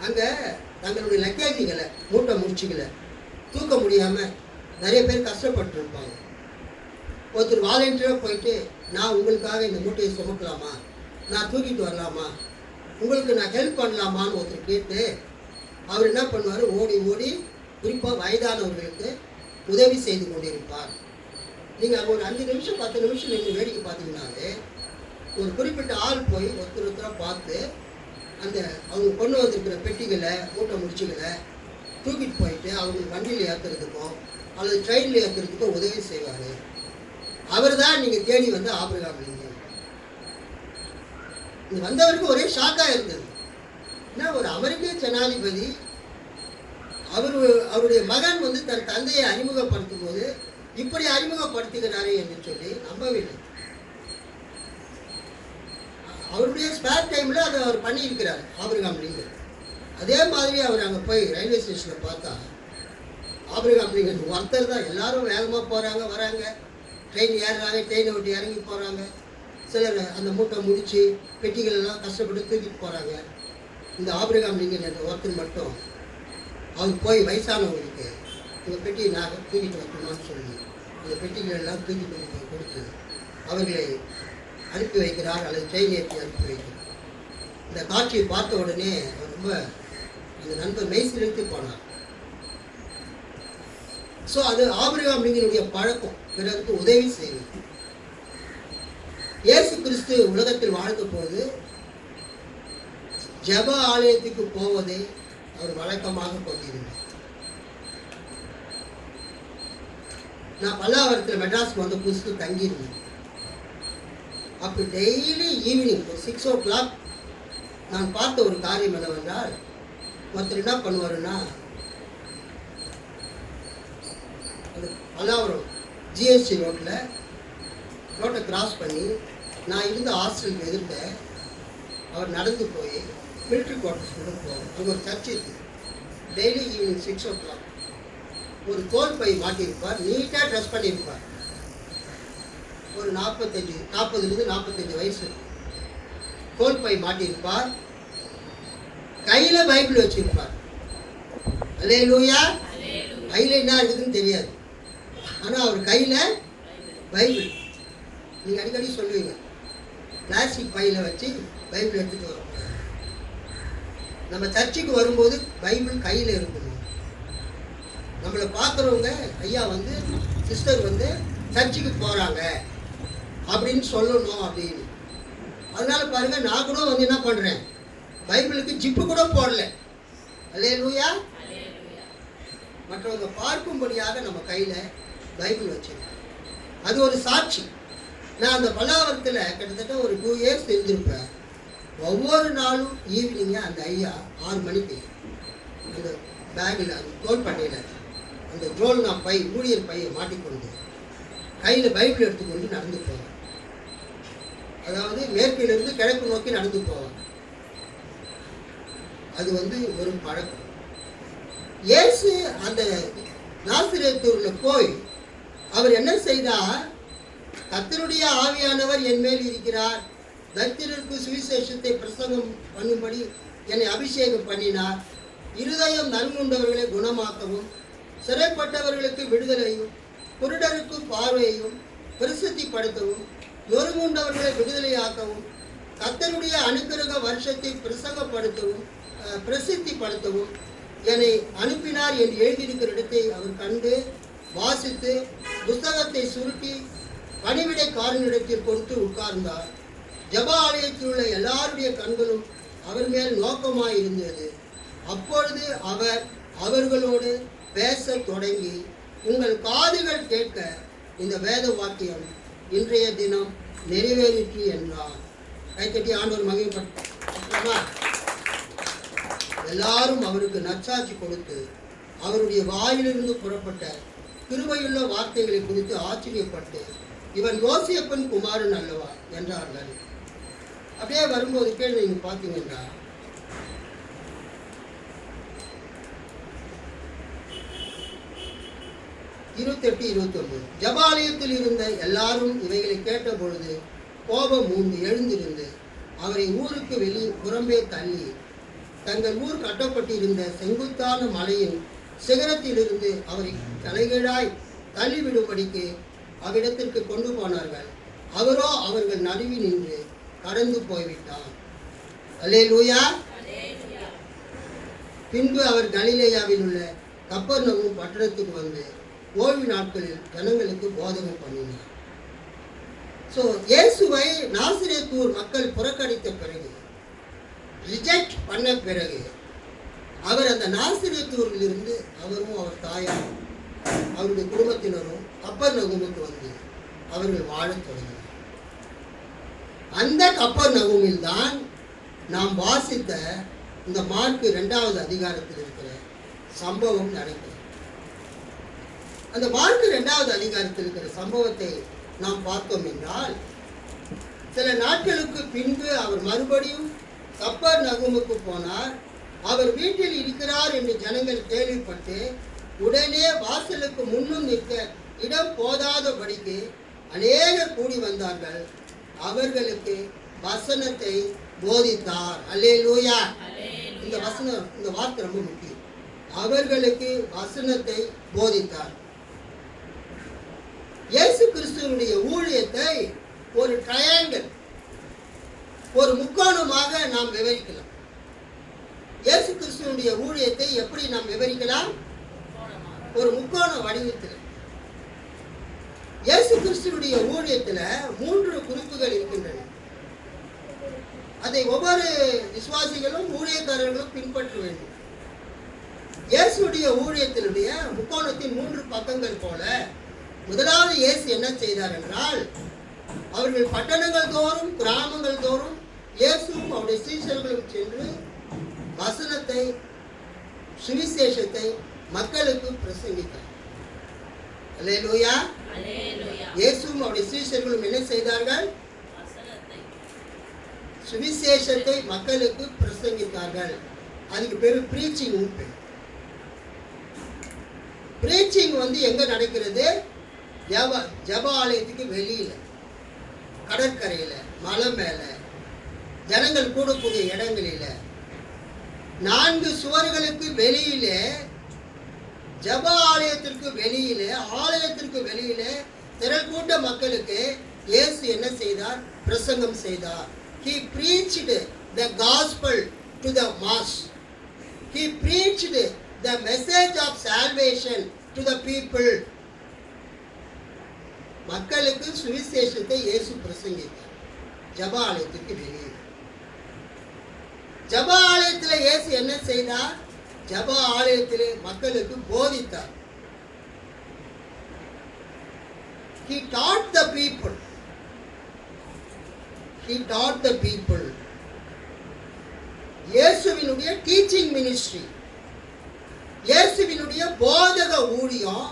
Speaker 1: அங்கே தங்களுடைய லக்கேஜுகளை, மூட்டை முடிச்சுகளை தூக்க முடியாமல் நிறைய பேர் கஷ்டப்பட்டுருப்பாங்க. ஒருத்தர் வாலண்டியராக போயிட்டு, நான் உங்களுக்காக இந்த மூட்டையை சுமக்கலாமா, நான் தூக்கிட்டு வரலாமா, உங்களுக்கு நான் ஹெல்ப் பண்ணலாமான்னு ஒருத்தர் கேட்டு அவர் என்ன பண்ணுவார், ஓடி ஓடி குறிப்பாக வயதானவர்களுக்கு உதவி செய்து கொண்டிருப்பார். நீங்கள் அங்கே ஒரு 5 நிமிஷம் 10 நிமிஷம் நீங்கள் வேடிக்கை பார்த்தீங்கன்னாலே ஒரு குறிப்பிட்ட ஆள் போய் ஒருத்தராக பார்த்து அந்த அவங்க கொண்டு வந்திருக்கிற பெட்டிகளை, மூட்டை முடிச்சுகளை தூக்கிட்டு போயிட்டு அவங்களுக்கு வண்டியில் ஏற்றுறதுக்கும் அல்லது ட்ரெயினில் ஏற்றுறதுக்கும் உதவி செய்வார். அவர் தான் நீங்கள் தேடி வந்து ஆபிரகாம் லிங்கன். இங்கே வந்தவருக்கு ஒரே ஷாக்காக இருந்தது. ஏன்னா ஒரு அமெரிக்க ஜனாதிபதி அவருடைய மகன் வந்து தன் தந்தையை அறிமுகப்படுத்தும் போது இப்படி அறிமுகப்படுத்துகிறாரே என்று சொல்லி நம்பவில்லை. அவருடைய ஸ்பேர் டைமில் அதை அவர் பண்ணியிருக்கிறார் ஆபிரகாம் லிங்கன். அதே மாதிரி அவர் அங்கே போய் ரயில்வே ஸ்டேஷனில் பார்த்தா ஆபிரகாம் லிங்கன் ஒருத்தர் தான். எல்லாரும் வேகமாக போகிறாங்க வராங்க, ட்ரெயின் ஏறுறாங்க, ட்ரெயினை விட்டு இறங்கி போகிறாங்க. சிலர் அந்த மூட்டை முடித்து பெட்டிகள் எல்லாம் கஷ்டப்பட்டு தூக்கிட்டு போகிறாங்க. இந்த ஆபிரகாம் லிங்கன் என்ற ஒருத்தர் மட்டும் அவர் போய் வயசானவங்களுக்கு இந்த பெட்டியை நான் தூக்கிட்டு வைக்கணுமான்னு சொல்லி இந்த பெட்டிகள் எல்லாம் தூக்கிட்டு போய் கொடுத்து அவர்களை அனுப்பி வைக்கிறார், அல்லது ட்ரெயின் ஏற்றி அனுப்பி வைக்கிறார். இந்த காட்சியை பார்த்த உடனே அவர் ரொம்ப அந்த நண்பர் மெய்சிலிருந்து போனார். ஸோ அது ஆபிரகாம் லிங்கனுடைய பழக்கம், பிறருக்கு உதவி செய்வது. இயேசு கிறிஸ்து உலகத்தில் வாழ்ந்த போது ஜெப ஆலயத்துக்கு போவதை அவர் வழக்கமாக கொண்டிருந்தார். நான் பல்லாவரத்தில் மெட்ராஸ்க்கு வந்த புதுசு தங்கியிருந்தேன். அப்போ டெய்லி ஈவினிங் 6 o'clock நான் பார்த்த ஒரு காரியம் என்னவென்றால், ஒருத்தர் என்ன பண்ணுவாருன்னா, அது பல்லாவரம் ஜிஎஸ்டி ரோட்டை கிராஸ் பண்ணி நான் இருந்த ஹாஸ்டலுக்கு எதிர்க்க அவர் நடந்து போய் மிலிட்ரி குவார்ட்டர்ஸ் கூட போவார். அங்கே ஒரு சர்ச் இருக்குது. டெய்லி ஈவினிங் 6 o'clock ஒரு தோல் பை மாட்டியிருப்பார், நீட்டாக ட்ரெஸ் பண்ணியிருப்பார். ஒரு 40லேருந்து 45 வயசு. தோல் பை மாட்டியிருப்பார், கையில் பைபிள் வச்சிருப்பார். அல்லேலூயா. கையில் என்ன இருக்குதுன்னு தெரியாது, ஆனால் அவர் கையில் பைபிள். நீங்கள் அடிக்கடி சொல்லுவீங்க, பிளாஸ்டிக் பையில் வச்சு பைபிள் எடுத்துகிட்டு வரோம். நம்ம சர்ச்சுக்கு வரும்போது பைபிள் கையில் இருக்கணும். நம்மளை பார்க்குறவங்க ஐயா வந்து சிஸ்டர் வந்து சர்ச்சுக்கு போகிறாங்க அப்படின்னு சொல்லணும் அப்படின்னு. அதனால பாருங்க, நான் கூட வந்து என்ன பண்ணுறேன், பைபிளுக்கு ஜிப்பு கூட போடல. அல்லேலூயா. மற்றவங்க பார்க்கும்படியாக நம்ம கையில் பைபிள் வச்சிருக்கோம். அது ஒரு சாட்சி. நான் அந்த பல்லாவரத்தில் கிட்டத்தட்ட ஒரு 2 years இருந்திருப்பேன். ஒவ்வொரு நாளும் ஈவினிங்க அந்த ஐயா 6 மணிக்கு அந்த பேக்கில், அந்த தோல் பட்டையில் அந்த ஜோல்னா பை, ஊழியர் பையை மாட்டிக்கொண்டு கையில் பைபிள் எடுத்துக்கொண்டு நடந்து போவார். அதாவது மேற்கிலிருந்து கிழக்கு நோக்கி நடந்து போவார். அது வந்து ஒரு பழக்கம். இயேசு அந்த நாசரேத்தூரில் போய் அவர் என்ன செய்தார், கர்த்தருடைய ஆவியானவர் என் மேல் இருக்கிறார், தரித்திரருக்கு சுவிசேஷத்தை பிரசங்கம் பண்ணும்படி என்னை அபிஷேகம் பண்ணினார், இருதயம் நல்குண்டவர்களை குணமாக்கவும், சிறைப்பட்டவர்களுக்கு விடுதலையும், குருடருக்கு பார்வையையும் பிரசித்திப்படுத்தவும், நொறுங்குண்டவர்களை விடுதலையாக்கவும், கர்த்தருடைய அனுக்கிரக வருஷத்தை பிரசித்திப்படுத்தவும் என்னை அனுப்பினார் என்று எழுதியிருக்கிற இடத்தை அவர் கண்டு வாசித்து புஸ்தகத்தை சுருட்டி பணிவிடைக்காரனிடத்தில் கொடுத்து உட்கார்ந்தார். ஜெப ஆலயத்தில் உள்ள எல்லாருடைய கண்களும் அவர் மேல் நோக்கமாயிருந்தது. அப்பொழுது அவர் அவர்களோடு பேசத் தொடங்கி, உங்கள் காதுகள் கேட்க இந்த வேத வாக்கியம் இன்றைய தினம் நிறைவேறிற்று என்றார். கைத்தட்டி ஆண்டவர் மகிமைப்பட்டாமா. எல்லாரும் அவருக்கு நற்சாட்சி கொடுத்து அவருடைய வாயிலிருந்து புறப்பட்ட கிருபையுள்ள வார்த்தைகளை குறித்து ஆச்சரியப்பட்டு, இவன் யோசேப்பின் குமாரன் அல்லவா என்றார்கள். அப்படியே வரும்போது கேள்வி நீங்க பார்த்தீங்கன்னா, இருபத்தெட்டு 29 ஜபாலயத்தில் இருந்த எல்லாரும் இவைகளை கேட்ட பொழுது கோபம் மூண்டு எழுந்திருந்து அவரை ஊருக்கு புறம்பே தள்ளி தங்கள் ஊர் கட்டப்பட்டிருந்த செங்குத்தான மலையின் சிகரத்திலிருந்து அவரை தலைகீழாய் தள்ளிவிடும்படிக்கு அவ்விடத்திற்கு கொண்டு போனார்கள். அவரோ அவர்கள் நடுவில் நின்று கடந்து போய்விட்டார். அல்லேலூயா. பின்பு அவர் கலிலேயாவில் உள்ள கப்பர்நகூம் பட்டணத்துக்கு வந்து ஓய்வு நாட்களில் ஜனங்களுக்கு போதனை பண்ணினார். ஸோ இயேசுவை நாசரேத்தூர் மக்கள் புறக்கணித்த பிறகு, ரிஜெக்ட் பண்ண பிறகு, அவர் அந்த நாசரேத்தூரில் இருந்து அவரும் அவர் தாயாரும் அவருடைய குடும்பத்தினரும் கப்பர்நகூமுக்கு வந்து அவர்கள் வாழத் தொடங்கினார். அந்த கப்பர்நகூமில் தான் நாம் வாசித்த இந்த மார்க்கு 2வது அதிகாரத்தில் இருக்கிற சம்பவம் நடக்கிறது. அந்த மார்க்கு 2வது அதிகாரத்தில் இருக்கிற சம்பவத்தை நாம் பார்த்தோம் என்றால், சில நாட்களுக்கு பின்பு அவர் மறுபடியும் கப்பர்நகூமுக்கு போனார். அவர் வீட்டில் இருக்கிறார் என்று ஜனங்கள் கேள்விப்பட்டு உடனே வாசலுக்கு முன்னும் நிற்க இடம் போதாதபடிக்கு அநேகர் கூடி வந்தார்கள். அவர்களுக்கு வசனத்தை போதித்தார். அல்லேலூயா. இந்த வசனம், இந்த வார்த்தை ரொம்ப முக்கியம். அவர்களுக்கு வசனத்தை போதித்தார். இயேசு கிறிஸ்துவனுடைய ஊழியத்தை ஒரு ட்ரையாங்கிள், ஒரு முக்கோணமாக நாம் விவரிக்கலாம். இயேசு கிறிஸ்துவனுடைய ஊழியத்தை எப்படி நாம் விவரிக்கலாம்? ஒரு முக்கோண வடிவத்தில். இயேசு கிறிஸ்துவனுடைய ஊழியத்தில் 3 குறிப்புகள் இருக்கின்றன. அதை ஒவ்வொரு விசுவாசிகளும் ஊழியக்காரர்களும் பின்பற்ற வேண்டும். இயேசுடைய ஊழியத்தினுடைய முக்கோணத்தின் 3 பக்கங்கள் போல முதலாவது இயேசு என்ன செய்தார் என்றால், அவர்கள் பட்டணங்கள் தோறும் கிராமங்கள் தோறும் இயேசுவும் அவருடைய சீஷர்களும் சென்று வசனத்தை, சுவிசேஷத்தை மக்களுக்கு பிரசங்கித்தார். அல்லேலூயா. இயேசுவும் அவருடைய சீஷர்களும் என்ன செய்தார்கள்? சுவிசேஷத்தை மக்களுக்கு பிரசங்கித்தார்கள். அதுக்கு பேரு பிரீச்சிங். பிரீச்சிங் எங்க நடக்கிறது? ஜெப ஆலயத்துக்கு வெளியில, கடற்கரையில, மலை மேல, ஜனங்கள் கூடக்கூடிய இடங்களில, 4 சுவர்களுக்கு வெளியிலே, ஜெப ஆலயத்திற்கு வெளியிலே, ஆலயத்திற்கு வெளியிலே திரள் கூட்ட மக்களுக்கு இயேசு என்ன செய்தார்? பிரசங்கம் செய்தார். He preached the gospel to the mass. He preached the message of salvation to the people. மக்களுக்கு சுவிசேஷத்தை இயேசு பிரசங்கித்தார் ஜெப ஆலயத்துக்கு வெளியே. ஜெப ஆலயத்தில் இயேசு என்ன செய்தார்? ஜெப ஆலயத்திலே மக்களுக்கு போதித்தார். He taught the people. He taught the people. இயேசுவினுடைய டீச்சிங் மினிஸ்ட்ரி, இயேசுவினுடைய போதக ஊழியம்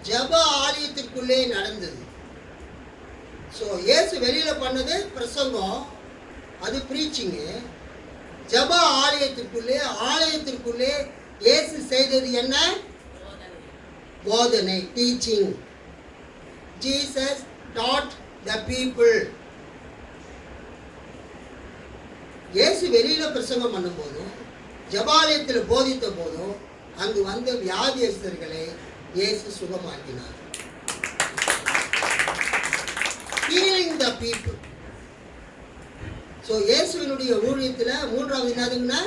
Speaker 1: ஜெப ஆலயத்திற்குள்ளே நடந்தது. ஸோ இயேசு வெளியில பண்ணது பிரசங்கம், அது பிரீச்சிங். ஜெப ஆலயத்திற்குள்ளே இயேசு செய்தது என்ன? போதனை, teaching. Jesus taught the people. இயேசு வெளியில பிரசங்கம் பண்ணும் போதும், ஜெபாலயத்தில் போதித்த போதும், அங்கு வந்த வியாதியஸ்தர்களை இயேசு சுகமாக்கினார். Healing the people. ஸோ இயேசுவினுடைய ஊழியத்தில் 3வது என்னதுன்னா,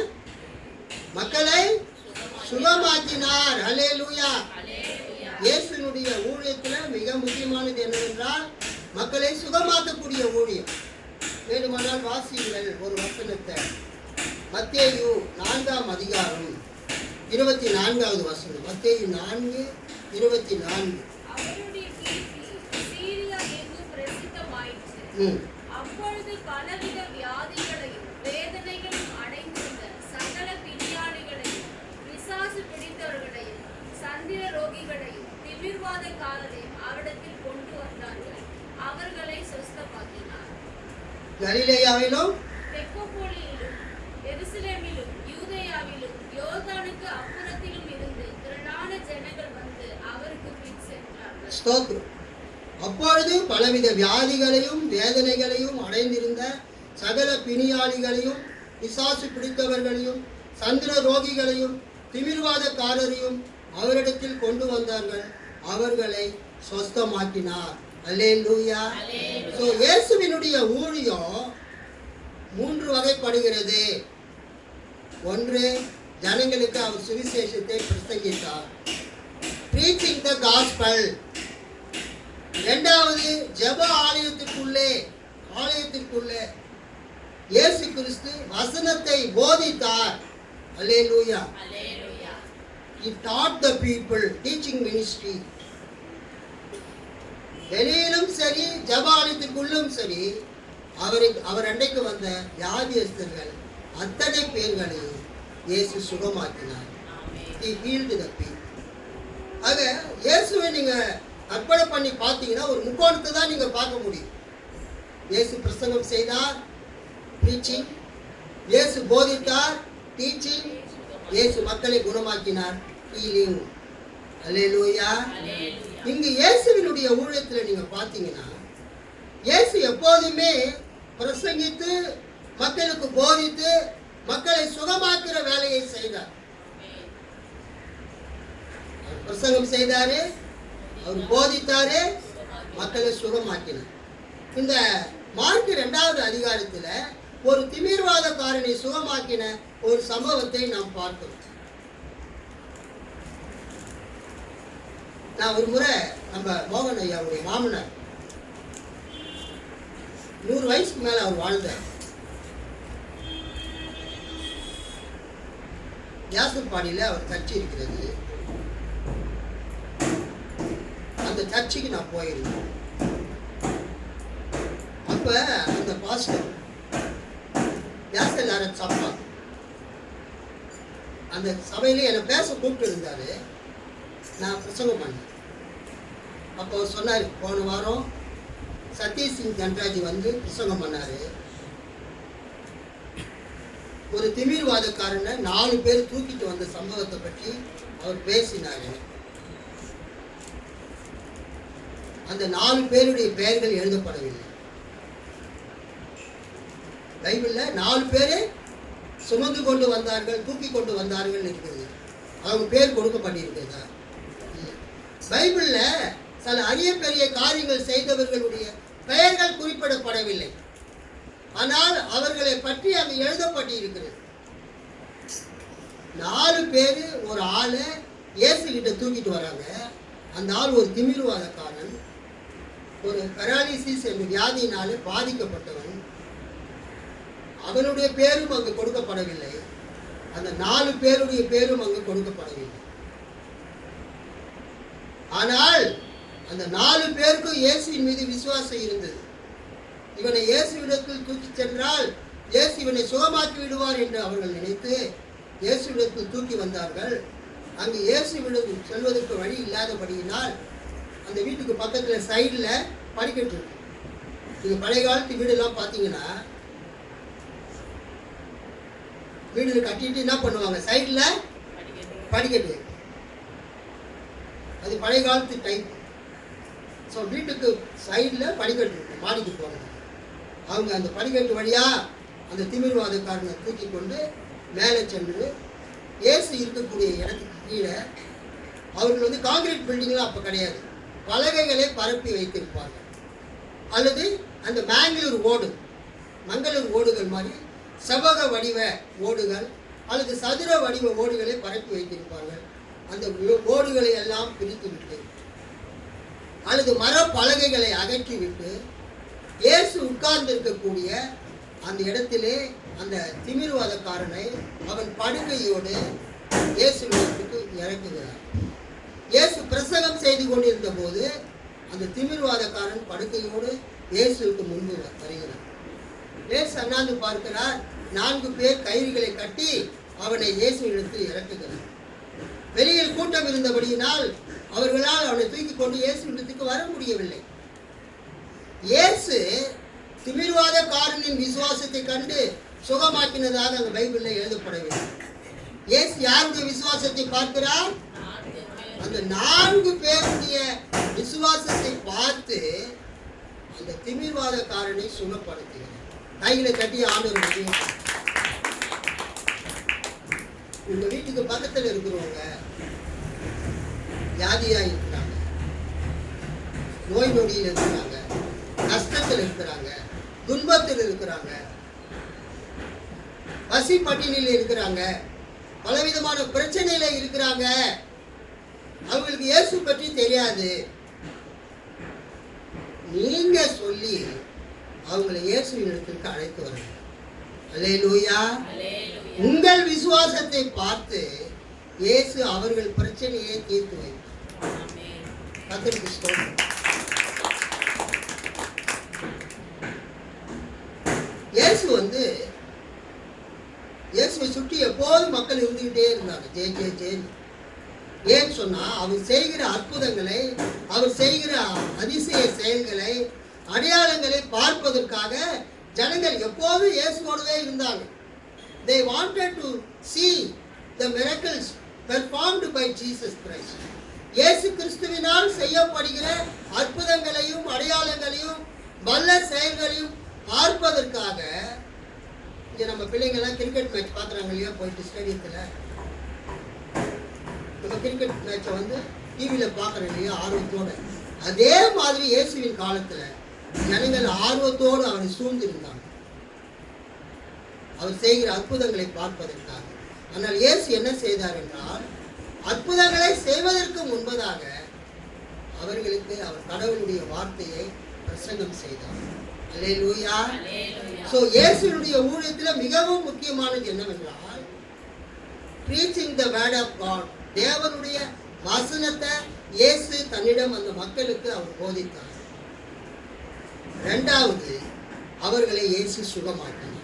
Speaker 1: மக்களை சுகமாக்கினார். அல்லேலூயா. இயேசுவினுடைய ஊழியத்தில் மிக முக்கியமானது என்னவென்றால், மக்களை சுகமாக்கக்கூடிய ஊழியம். வேண்டுமானால் வாசியுங்கள் ஒரு வசனத்தை. மத்தேயு 4ஆம் அதிகாரம் 24வது வசனம். மத்தேயு 4:24.
Speaker 3: அவருடைய கீர்த்தி சீரியா எங்கும் பிரசித்தமாயிற்று. அப்பொழுது பலவித வியாதிகளையும் வேதனைகளும் அடைந்திருந்த சகல பிணியாளிகளையும், பிசாசு பிடித்தவர்களையும், சந்திர ரோகிகளையும், திமிர்வாதக்காரரையும் அவரிடத்தில் கொண்டு வந்தார்கள். அவர்களை சுஸ்தமாக்கினார்.
Speaker 1: கலிலேயாவிலும்,
Speaker 3: தெக்கப்போலியிலும், எருசலேமிலும், யூதேயாவிலும், யோர்தானுக்கு அப்புறத்திலும் இருந்து திரளான ஜனங்கள் வந்து அவருக்கு பின் சென்றார்கள்.
Speaker 1: ஸ்தோத்திரம். அப்பொழுது பலவித வியாதிகளையும் வேதனைகளையும் அடைந்திருந்த சகல பிணியாளிகளையும், பிசாசு பிடித்தவர்களையும், சந்திர ரோகிகளையும், திமிர்வாதக்காரரையும் அவரிடத்தில் கொண்டு வந்தார்கள். அவர்களை சொஸ்தமாக்கினார். அல்லேலூயா. ஸோ இயேசுவினுடைய ஊழியம் 3 வகைப்படுகிறது. 1, ஜனங்களுக்கு அவர் சுவிசேஷத்தை பிரசங்கித்தார், preaching the gospel. 2வது, ஜெப ஆலயத்திற்குள்ளே இயேசு கிறிஸ்து வசனத்தை போதித்தார். அல்லேலூயா. He taught the people, teaching ministry. வெளியிலும் சரி, ஜெப ஆலயத்திற்குள்ளும் சரி, அவர் அன்றைக்கு வந்த வியாதியஸ்தர்கள் அத்தனை பேர்களையும் இயேசு சுகமாக்கினார். He healed the people. ஆக இயேசுவை நீங்க அர்ப்பணை பண்ணி பார்த்தீங்கன்னா ஒரு முக்கோணத்தை தான் நீங்க பார்க்க முடியும். இயேசு பிரசங்கம் செய்தார், preaching. இயேசு போதித்தார், teaching. இயேசு மக்களை குணமாக்கினார். ஹீலிங். அல்லேலூயா.
Speaker 2: அல்லேலூயா.
Speaker 1: இங்கு இயேசுவினுடைய ஊழியத்துல நீங்க பாத்தீங்கன்னா இயேசு எப்போதுமே பிரசங்கித்து மக்களுக்கு போதித்து மக்களை சுகமாக்குற வேலையை செய்தார். அவர் பிரசங்கம் செய்தாரு, அவர் போதித்தாரு, மக்களை சுகமாக்கினார். இந்த மார்க் 2வது அதிகாரத்துல ஒரு திமிர்வாதக்காரனை சுகமாக்கின ஒரு சம்பவத்தை நாம் பார்க்கிறோம். நான் ஒரு முறை நம்ம மோகன் ஐயாவுடைய மாமனார் 100 வயசுக்கு மேல அவர் வாழ்ந்தார். யாசப்பாடியில அவர் சர்ச்சை இருக்கிறது. அந்த சர்ச்சுக்கு நான் போயிருந்தேன். அப்ப அந்த பாஸ்டர் யாசலார சப்பா அந்த சபையில என்னை பேச கூப்பிட்டு இருந்தாரு. நான் பிரசங்கம் பண்ணேன். அப்போ அவர் சொன்னார், போன வாரம் சதீஷ் சிங் தன்ராஜ் வந்து பிரசங்கம் பண்ணாரு. ஒரு திமிர்வாதக்காரனை 4 பேர் தூக்கிட்டு வந்த சம்பவத்தை பற்றி அவர் பேசினாரு. அந்த 4 பேருடைய பெயர்கள் எழுதப்படவில்லை. பைபிள்ல 4 பேரு சுமந்து கொண்டு வந்தார்கள், தூக்கி கொண்டு வந்தார்கள் இருக்கிறது. அவங்க பேர் கொடுக்கப்பட்டிருக்கிறதா? பைபிள்ல சில அரிய பெரிய காரியங்கள் செய்தவர்களுடைய பெயர்கள் குறிப்பிடப்படவில்லை. ஆனால் அவர்களை பற்றி அங்கு எழுதப்பட்டிருக்கிறது. 4 பேரு ஒரு ஆளை இயேசு கிட்ட தூக்கிட்டு வராங்க. அந்த ஆள் ஒரு திமிர்வாதக்காரன், ஒரு பெராலிசிஸ் என்ற வியாதியினாலே பாதிக்கப்பட்டவன். அவனுடைய பேரும் அங்கு கொடுக்கப்படவில்லை. அந்த 4 பேருடைய பேரும் அங்கு கொடுக்கப்படவில்லை. ஆனால் அந்த 4 பேருக்கும் இயேசுவின் மீது விசுவாசம் இருந்தது. இவனை இயேசுவிடத்தில் தூக்கி சென்றால் இயேசு இவனை சுகமாக்கி விடுவார் என்று அவர்கள் நினைத்து இயேசுவிடத்தில் தூக்கி வந்தார்கள். அங்கு இயேசுவிடம் செல்வதற்கு வழி இல்லாதபடியினால் அந்த வீட்டுக்கு பக்கத்தில் சைடில் படிக்கட்டு இருக்கு. நீங்கள் பழைய காலத்து வீடெல்லாம் பார்த்தீங்கன்னா வீடு கட்டிட்டு என்ன பண்ணுவாங்க, சைடில் படிக்கட்டு. அது பழைய காலத்து டைப். ஸோ வீட்டுக்கு சைடில் படிக்கட்டு இருக்கு, மாடிக்கு போகணும். அவங்க அந்த படிக்கட்டு வழியாக அந்த திமிர்வாதக்காரனை தூக்கி கொண்டு மேலே சென்று இயேசு இருக்கக்கூடிய இடத்துக்கு கீழே அவர்கள் வந்து காங்கிரீட் பில்டிங்லாம் அப்போ கிடையாது, பலகைகளை பரப்பி வைத்திருப்பார்கள். அல்லது அந்த மங்களூர் ஓடுகள் மாதிரி செவ்வக வடிவ ஓடுகள் அல்லது சதுர வடிவ ஓடுகளை பரப்பி வைத்திருப்பார்கள். அந்த ஓடுகளை எல்லாம் பிரித்து விட்டு அல்லது மர பலகைகளை அகற்றிவிட்டு இயேசு உட்கார்ந்து இருக்கக்கூடிய அந்த இடத்திலே அந்த திமிர்வாதக்காரனை அவன் படுக்கையோடு இயேசுவிடத்துக்கு இறக்குகிறார். இயேசு பிரசங்கம் செய்து கொண்டிருந்த போது அந்த திமிர்வாதக்காரன் படுக்கையோடு இயேசுவுக்கு முன்பு வருகிறார். இயேசு அண்ணாந்து பார்க்கிறார். 4 பேர் கயிறுகளை கட்டி அவனை இயேசுவிடத்தில் இறக்குகிறார். வெளியில் கூட்டம் இருந்தபடியினால் அவர்களால் அவனை தூக்கி கொண்டு இயேசுவிடத்துக்கு வர முடியவில்லை. இயேசு திமிர்வாதக்காரனின் விசுவாசத்தை கண்டு சுகமாக்கினதாக அந்த பைபிளில் எழுதப்படவில்லை. இயேசு யாருடைய விசுவாசத்தை பார்க்கிறார்? அந்த 4 பேருடைய விசுவாசத்தை பார்த்து அந்த திமிர்வாதக்காரனை சுகப்படுத்துகிறார். கைகளை கட்டி ஆண்டவர். உங்க வீட்டுக்கு பக்கத்தில் இருக்கிறவங்க வியாதியா இருக்கிறாங்க, நோய் நொடியில் இருக்கிறாங்க, கஷ்டத்தில் இருக்கிறாங்க, துன்பத்தில் இருக்கிறாங்க, பசி பட்டினியில் இருக்கிறாங்க, பலவிதமான பிரச்சனையில இருக்கிறாங்க. அவங்களுக்கு இயேசு பற்றி தெரியாது. நீங்க சொல்லி அவங்களை இயேசுவின் இடத்திற்கு அழைத்து வரணும். அல்லேலூயா. உங்கள் விசுவாசத்தை பார்த்து இயேசு அவர்கள் பிரச்சனையை தீர்த்து வைத்தார். கர்த்தருக்கு ஸ்தோத்திரம். இயேசுவை சுற்றி எப்போதும் மக்கள் இருந்துகிட்டே இருந்தாங்க. ஜே. ஏன்னு சொன்னா அவர் செய்கிற அற்புதங்களை, அவர் செய்கிற அதிசய செயல்களை, அடையாளங்களை பார்ப்பதற்காக ஜனங்கள் எப்போதும் இயேசுவோடவே இருந்தாங்க. They wanted to see the miracles performed by Jesus Christ. இயேசு கிறிஸ்துவினால் செய்யப்படுகிற அற்புதங்களையும் அடையாளங்களையும் வல்ல செயல்களையும் பார்ப்பதற்காக இங்க நம்ம பிள்ளைங்கெல்லாம் கிரிக்கெட் மேட்ச் பார்க்குறாங்க இல்லையா, போயிட்டு ஸ்டேடியத்தில் நம்ம கிரிக்கெட் மேட்சை வந்து டிவியில் பார்க்குறோம் இல்லையா ஆர்வத்தோடு. அதே மாதிரி இயேசுவின் காலத்தில் ஜனங்கள் ஆர்வத்தோடு அவரை சூழ்ந்திருந்தாங்க அவர் செய்கிற அற்புதங்களை பார்ப்பதற்காக. ஆனால் இயேசு என்ன செய்தார் என்றால், அற்புதங்களை செய்வதற்கு முன்பதாக அவர்களுக்கு அவர் கடவுளுடைய வார்த்தையை பிரசங்கம் செய்தார். அல்லேலூயா. சோ இயேசுனுடைய ஊழியத்தில் மிகவும் முக்கியமானது என்னவென்றால், preaching the word of God. தேவனுடைய வசனத்தை இயேசு தன்னிடம் அந்த மக்களுக்கு அவர் போதித்தார். இரண்டாவது, அவர்களை இயேசு சுகமாக்கினார்.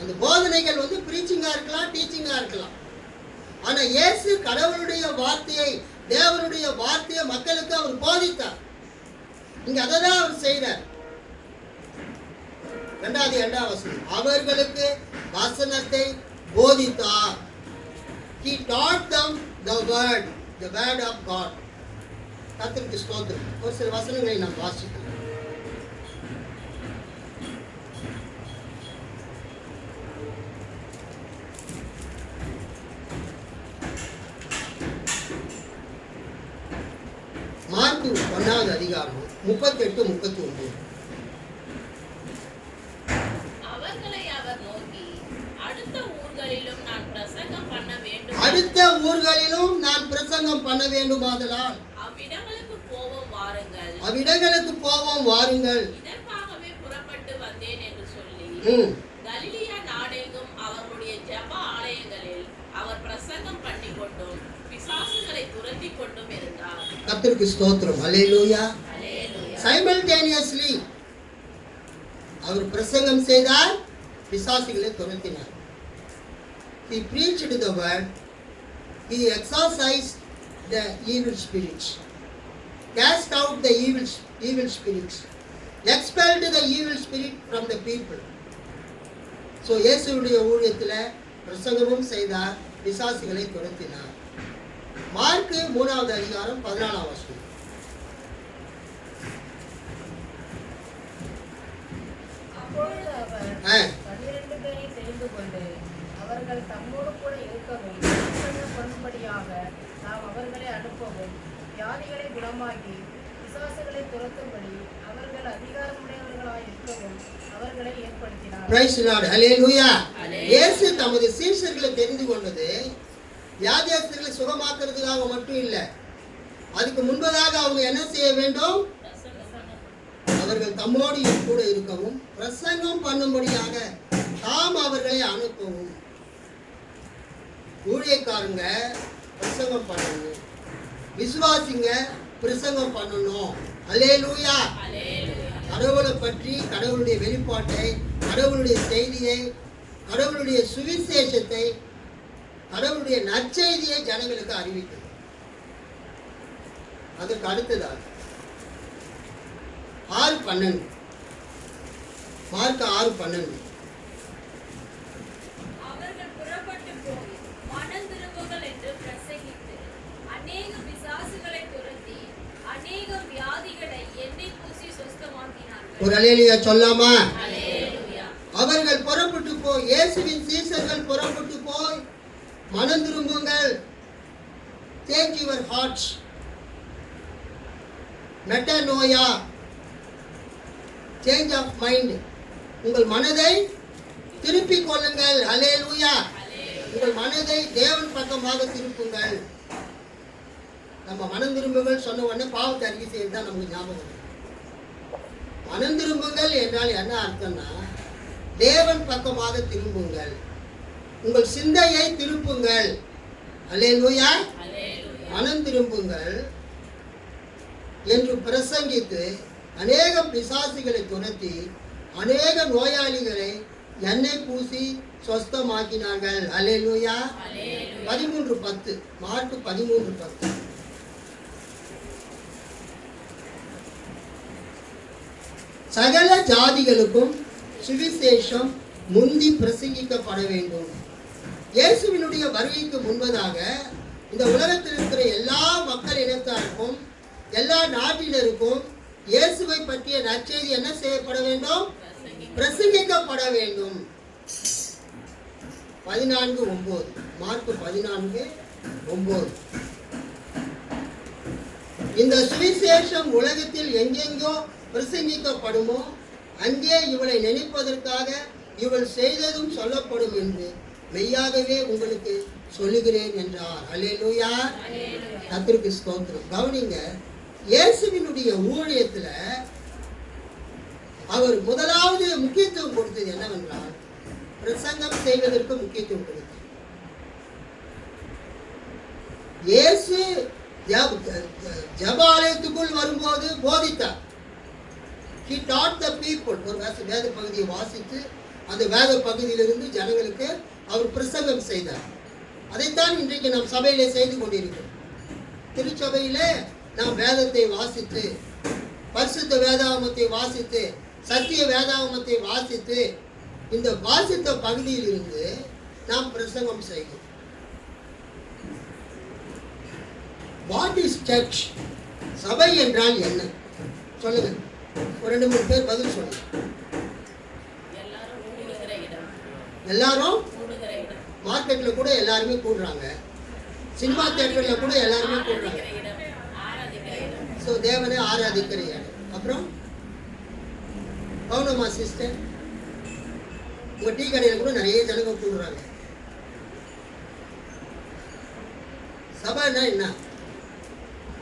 Speaker 1: அந்த போதனைகள் வந்து பிரீச்சிங்கா இருக்கலாம், டீச்சிங்கா இருக்கலாம். ஆனா இயேசு கடவுளுடைய வார்த்தையை, தேவனுடைய வார்த்தையை மக்களுக்கு அவர் போதித்தார். இங்க அதை தான் அவர் செய்தார். இரண்டாவது வசனம், அவர்களுக்கு வசனத்தை போதித்தார். He taught them the word of God. கர்த்தருக்கு ஸ்தோத்திரம். ஒரு சில வசனங்களை நாம் வாசிக்கலாம். மார்க்கு 1வது அதிகாரம் 38-39.
Speaker 2: அவர்களை அவர் நோக்கி, அடுத்த ஊர்களிலும் நான் பிரசங்கம் பண்ண வேண்டுமாதலால் அவ்விடங்களுக்கு போவோம் வாருங்கள். இதற்காகவே புறப்பட்டு வந்தேன் என்று சொல்லி கலிலியா நாடெங்கும் அவர்களுடைய ஜெப ஆலயங்களில் அவர் பிரசங்கம் பண்ணி கொண்டும் பிசாசுகளை துரத்தி கொண்டும் இருந்தார்.
Speaker 1: கர்த்தருக்கு ஸ்தோத்திரம். அல்லேலூயா. Simultaneously அவர் பிரசங்கம் செய்தார், பிசாசுகளை துரத்தினார். He preached the word. He exorcised the evil spirits, cast out the evil spirits, expelled the evil spirit from the people. So இயேசுவுடைய ஊழியத்தில் பிரசங்கமும் செய்தார், பிசாசுகளை துரத்தினார். மார்க்கு 3வது அதிகாரம் 14ஆம் வசனம்.
Speaker 4: அப்பொழுது அவர் 12 பேரை தெரிந்து கொண்டு அவர்கள் தம்மோடு கூட இருக்கவும் பிரசங்கம் பண்ணும்படியாக நாம் அவர்களை அனுப்பவும் வியாதிகளை குணமாக்கி பிசாசுகளை துரத்தும்படி அவர்கள் அதிகாரமுடையவர்களாய் இருக்கவும் அவர்களை ஏற்படுத்தினார்.
Speaker 1: Praise the Lord. Hallelujah. இயேசு தமது சீஷர்களை தெரிந்து கொண்டது வியாதியஸ்தர்களை சுகமாக்குறதுக்காக மட்டும் இல்லை. அதுக்கு முன்பதாக அவங்க என்ன செய்ய வேண்டும்? அவர்கள் தம்மோடு கூட இருக்கவும் பிரசங்கம் பண்ணும்படியாக தாம் அவர்களை அனுப்பவும். ஊழியக்காரங்க பிரசங்கம் பண்ணணும், விசுவாசிங்க பிரசங்கம் பண்ணணும். அல்லேலூயா. கடவுளை பற்றி, கடவுளுடைய வெளிப்பாட்டை, கடவுளுடைய செய்தியை, கடவுளுடைய சுவிசேஷத்தை, கடவுளுடைய நற்செய்தியை ஜனங்களுக்கு அறிவிக்கணும். அதுக்கு அடுத்ததாக 6:12 மார்க் 6:12.
Speaker 3: அவர்கள் புறப்பட்டு போய் மனம் திரும்புங்கள் என்று பிரசங்கித்து அநேக பிசாசுகளை துரத்தி அநேக வியாதிகளை எண்ணெய் பூசி சுஸ்தமாக்கினார்கள்.
Speaker 1: ஒரு அல்லேலூயா சொல்லாமா?
Speaker 2: அல்லேலூயா.
Speaker 1: அவர்கள் புறப்பட்டு போய், இயேசுவின் சீஷர்கள் புறப்பட்டு போய் மனம் திரும்புங்கள், change your hearts, metanoia, change of mind, உங்கள் மனதை திருப்பிக் கொள்ளுங்கள். அல்லேலூயா. உங்கள் மனதை தேவன் பக்கமாக திருப்புங்கள். நம்ம மனம் திரும்புங்கள் சொன்ன உடனே பாவத்தை அறிக்கை செய்யறது தான் நமக்கு ஞாபகம். மனம் திரும்புங்கள் என்றால் என்ன அர்த்தம்னா, தேவன் பக்கமாக திரும்புங்கள், உங்கள் சிந்தையை திருப்புங்கள். அல்லேலூயா. மனம் திரும்புங்கள் என்று பிரசங்கித்து அநேக பிசாசுகளை துரத்தி அநேக நோயாளிகளை எண்ணெய் பூசி சொஸ்தமாக்கினார்கள். அல்லேலூயா. 13:10 மார்க் 13:10. சகல ஜாதிகளுக்கும் சுவிசேஷம் முந்தி பிரசங்கிக்கப்பட வேண்டும். இயேசுவினுடைய வருகைக்கு முன்பதாக இந்த உலகத்தில் இருக்கிற எல்லா மக்கள் இனத்தாருக்கும் எல்லா நாட்டினருக்கும் இயேசுவை பற்றிய நற்செய்தி என்ன செய்யப்பட வேண்டும்? பிரசங்கிக்கப்பட வேண்டும். 14:9 மார்க் 14:9. இந்த சுவிசேஷம் உலகத்தில் எங்கெங்கோ பிரசங்கிக்கப்படுமோ அங்கே இவளை நினைப்பதற்காக இவள் செய்ததும் சொல்லப்படும் என்று மெய்யாகவே உங்களுக்கு சொல்லுகிறேன் என்றார். அல்லேலூயா. கர்த்தருக்கு ஸ்தோத்திரம். கவனிங்க, இயேசுவினுடைய ஊழியத்துல அவர் முதலாவது முக்கியத்துவம் கொடுத்தது என்னவென்றால் பிரசங்கம் செய்வதற்கு முக்கியத்துவம் கொடுத்தார். இயேசு ஜெபாலயத்துக்குள் வரும்போது போதித்தார். He taught the people. ஒரு வேத பகுதியை வாசித்து அந்த வேத பகுதியிலிருந்து ஜனங்களுக்கு அவர் பிரசங்கம் செய்தார். அதைத்தான் இன்றைக்கு நாம் சபையிலே செய்து கொண்டிருக்கிறோம். திருச்சபையிலே நாம் வேதத்தை வாசித்து, பரிசுத்த வேதாகமத்தை வாசித்து, சத்திய வேதாகமத்தை வாசித்து, இந்த வாசித்த பகுதியில் இருந்து நாம் பிரசங்கம் செய்கிறோம். What is church? சபை என்றால் என்ன? சொல்லுங்க. ஒரு 2-3 பேர் பதில் சொல்லுங்க. எல்லாரும் மார்க்கெட்ல கூட எல்லாருமே கூடுறாங்க. சினிமா தியேட்டர்ல கூட எல்லாருமே கூடுறாங்க. ஸோ தேவனை ஆராதிக்கிற இடம். அப்புறம் பௌர்ணமா சிஸ்டர், உங்க டீ கடையில் கூட நிறைய ஜனங்க கூடுறாங்க. சபைன்னா என்ன?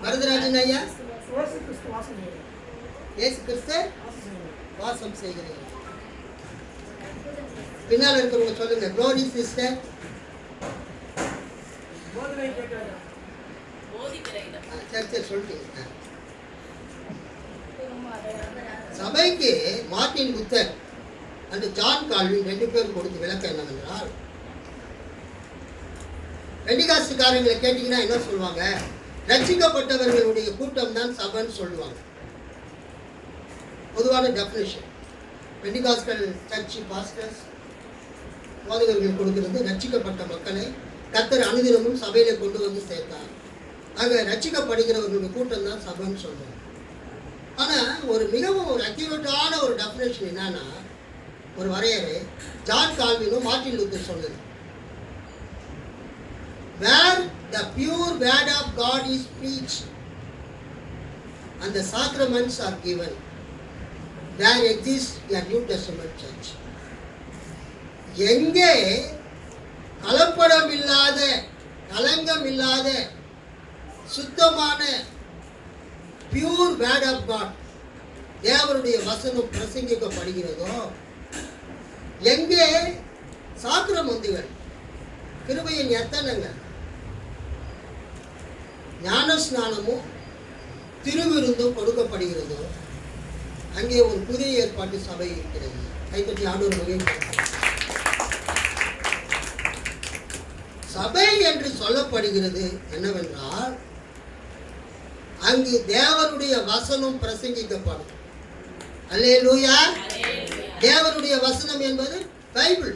Speaker 1: வரதராஜன் ஐயா, இயேசு கிறிஸ்து வாசம் செய்கிறீர்கள். பின்னால் இருக்கிறவங்க சொல்லுங்க. க்ளோரி சிஸ்டர், சரி சொல்லிட்டீங்க. சபைக்கு மார்ட்டின் புத்தர் அந்த ஜான் கால்வின் 2 பேரும் கொடுத்து விளக்கம் என்னவென்றால், பெண்டிகாஸ்டுக்காரங்களை கேட்டீங்கன்னா என்ன சொல்லுவாங்க? ரட்சிக்கப்பட்டவர்களுடைய கூட்டம் தான் சபைன்னு சொல்லுவாங்க. பொதுவான டெஃபினிஷன். பெண்டிகாஸ்டல் சர்ச் பாஸ்டர்ஸ் போதகர்கள் கொடுக்கிறது ரட்சிக்கப்பட்ட மக்களை கர்த்தர் அனுதினமும் சபையில கொண்டு வந்து சேர்த்தார். ஆக ரட்சிக்கப்படுகிறவர்களுடைய கூட்டம் தான் சபைன்னு சொல்லுவாங்க. ஆனால் ஒரு மிகவும் ஒரு அக்யூரேட்டான ஒரு டெஃபினேஷன் என்னன்னா, ஒரு வரையறை ஜான் கால்வினும் மார்ட்டின் லூத்தர் சொன்னது. Where the pure word of God is preached and the sacraments are given, there exists a New Testament church. எங்கே கலப்படம் இல்லாத, கலங்கம் இல்லாத, சுத்தமான பியூர் வேர்ட் ஆஃப் காட், தேவனுடைய வசனம் பிரசங்கிக்கப்படுகிறதோ, எங்கே சாக்கிரமந்துகள், கிருபையின் எத்தனங்கள், ஞானஸ்நானமும் திருவிருந்தும் கொடுக்கப்படுகிறதோ அங்கே ஒரு புதிய ஏற்பாட்டு சபை இருக்கிறது. கைத்தட்டி ஆண்டவர் மகிழ்ச்சி. சபை என்று சொல்லப்படுகிறது என்னவென்றால், அங்கு தேவனுடைய வசனம் பிரசங்கிக்கப்படும். அல்லேலூயா. தேவனுடைய வசனம் என்பது பைபிள்,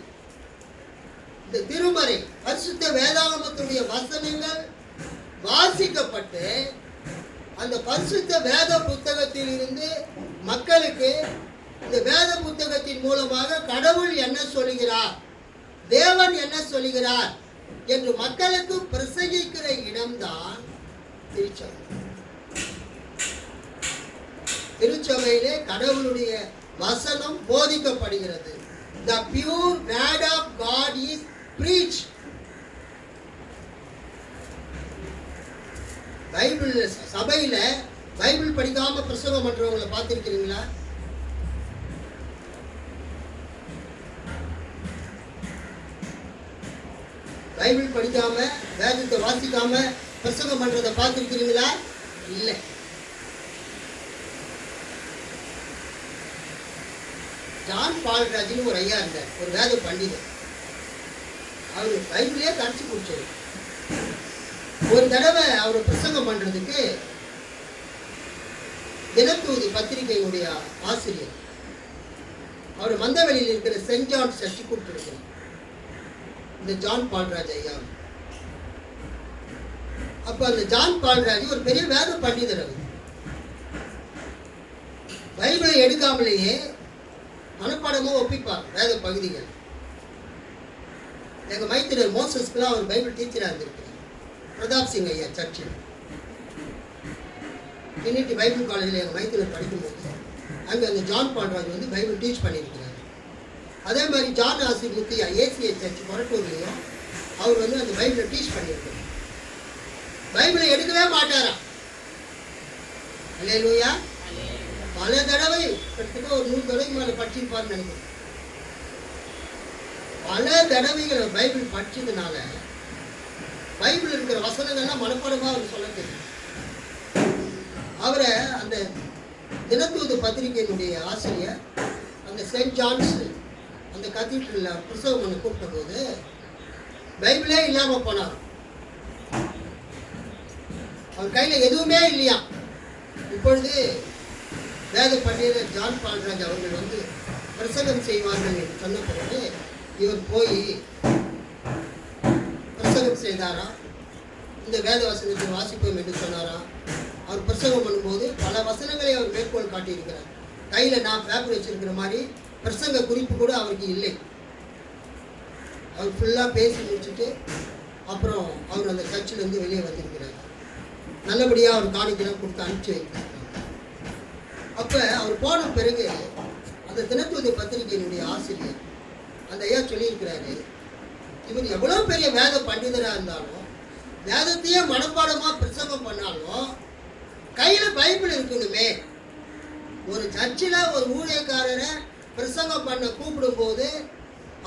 Speaker 1: இந்த திருமறை, பரிசுத்த வேதாகமத்துடைய வசனங்கள் வாசிக்கப்பட்டு அந்த பரிசுத்த வேத புத்தகத்தில் இருந்து மக்களுக்கு இந்த வேத புத்தகத்தின் மூலமாக கடவுள் என்ன சொல்லுகிறார், தேவன் என்ன சொல்லுகிறார் என்று மக்களுக்கு பிரசங்கிக்கிற இடம்தான் திருச்சபை. திருச்சபையிலே கடவுளுடைய வசனம் போதிக்கப்படுகிறது. The pure word of God is preached. Bible சபையில பைபிள் படிக்காம பிரசங்கம் பண்றவங்களை பார்த்திருக்கிறீங்களா? பைபிள் படிக்காம, வேதத்தை வாசிக்காம பிரசங்கம் பண்றதை பார்த்திருக்கிறீங்களா? இல்லை. ஜான் பால்ராஜ்னு ஒரு ஐயா இருந்தார், ஒரு வேத பண்டிதர். அவரு பைபிளே கரைச்சி குடிச்சாரு. ஒரு தடவை அவர் பிரசங்கம் பண்றதுக்கு தினத்தூதி பத்திரிகையுடைய ஆசிரியர் அவர் மந்தவெளியில் இருக்கிற சென்ட் ஜான் சர்ச்சு கூப்பிட்டு, இந்த ஜான் பால்ராஜ் ஐயா. அப்ப அந்த ஜான் பால்ராஜ் ஒரு பெரிய வேத பண்டிதர். அவர் பைபிளை எடுக்காமலேயே மனப்பாடமும் ஒப்பிப்பார் வேத பகுதிகள். எங்க மைத்திரர் மோசஸ்க்குலாம் அவர் பைபிள் டீச்சராக இருந்திருக்கிறார். பிரதாப் சிங் ஐயா சர்ச்சில் ட்ரினிட்டி பைபிள் காலேஜில் எங்கள் மைத்திரர் படிக்கும்போது அங்கே அந்த ஜான் பால்ராஜ் வந்து பைபிள் டீச் பண்ணியிருக்கிறார். அதே மாதிரி ஜான் ஆசிர் முத்தியா ஏசிஐ சர்ச் கொரட்டூர்லையும் அவர் வந்து அந்த பைபிளை டீச் பண்ணியிருக்கிறார். பைபிளை எடுக்கவே மாட்டாராம். அல்லேலூயா. பல தடவை கிட்டத்தட்ட ஒரு 100 தடவைக்கு மேலே படிச்சிருப்பார்னு நினைக்கிறேன். பல தடவைகளை பைபிள் படிச்சதுனால பைபிள் இருக்கிற வசனங்கள்லாம் மனப்பாடமாக அவர் சொல்ல தெரியும். அவரை அந்த தினத்தூது பத்திரிகையினுடைய ஆசிரியர் அந்த செயின்ட் ஜான்ஸ் அந்த கத்தீட்ரலில் புத்தகம் ஒன்று கூப்பிட்ட போது பைபிளே இல்லாமல் போனார். அவர் கையில் எதுவுமே இல்லையா. இப்பொழுது வேத பண்டிதர் ஜான் பால்ராஜ் அவர்கள் வந்து பிரசங்கம் செய்வார்கள் என்று சொன்ன பிறகு இவர் போய் பிரசங்கம் செய்தாரா, இந்த வேத வசனத்தை வாசிப்போம் என்று சொன்னாரா. அவர் பிரசங்கம் பண்ணும்போது பல வசனங்களை அவர் மேற்கோள் காட்டியிருக்கிறார். கையில் நான் பேப்பர் வச்சிருக்கிற மாதிரி பிரசங்க குறிப்பு கூட அவருக்கு இல்லை. அவர் ஃபுல்லாக பேசி முடிச்சுட்டு அப்புறம் அவர் அந்த சர்ச்சிலேருந்து வெளியே வந்திருக்கிறார். நல்லபடியாக அவர் காணிக்கெல்லாம் கொடுத்து அனுப்பிச்சு வைக்கிறார். அப்போ அவர் போன பிறகு அந்த தினத்தூது பத்திரிகையினுடைய ஆசிரியர் அந்த ஐயா சொல்லியிருக்கிறாரு, இவர் எவ்வளோ பெரிய வேத பண்டிதராக இருந்தாலும் வேதத்தையே மனப்பாடமாக பிரசங்கம் பண்ணாலும் கையில் பைபிள் இருக்கணுமே. ஒரு சர்ச்சில் ஒரு ஊழியக்காரரை பிரசங்கம் பண்ண கூப்பிடும்போது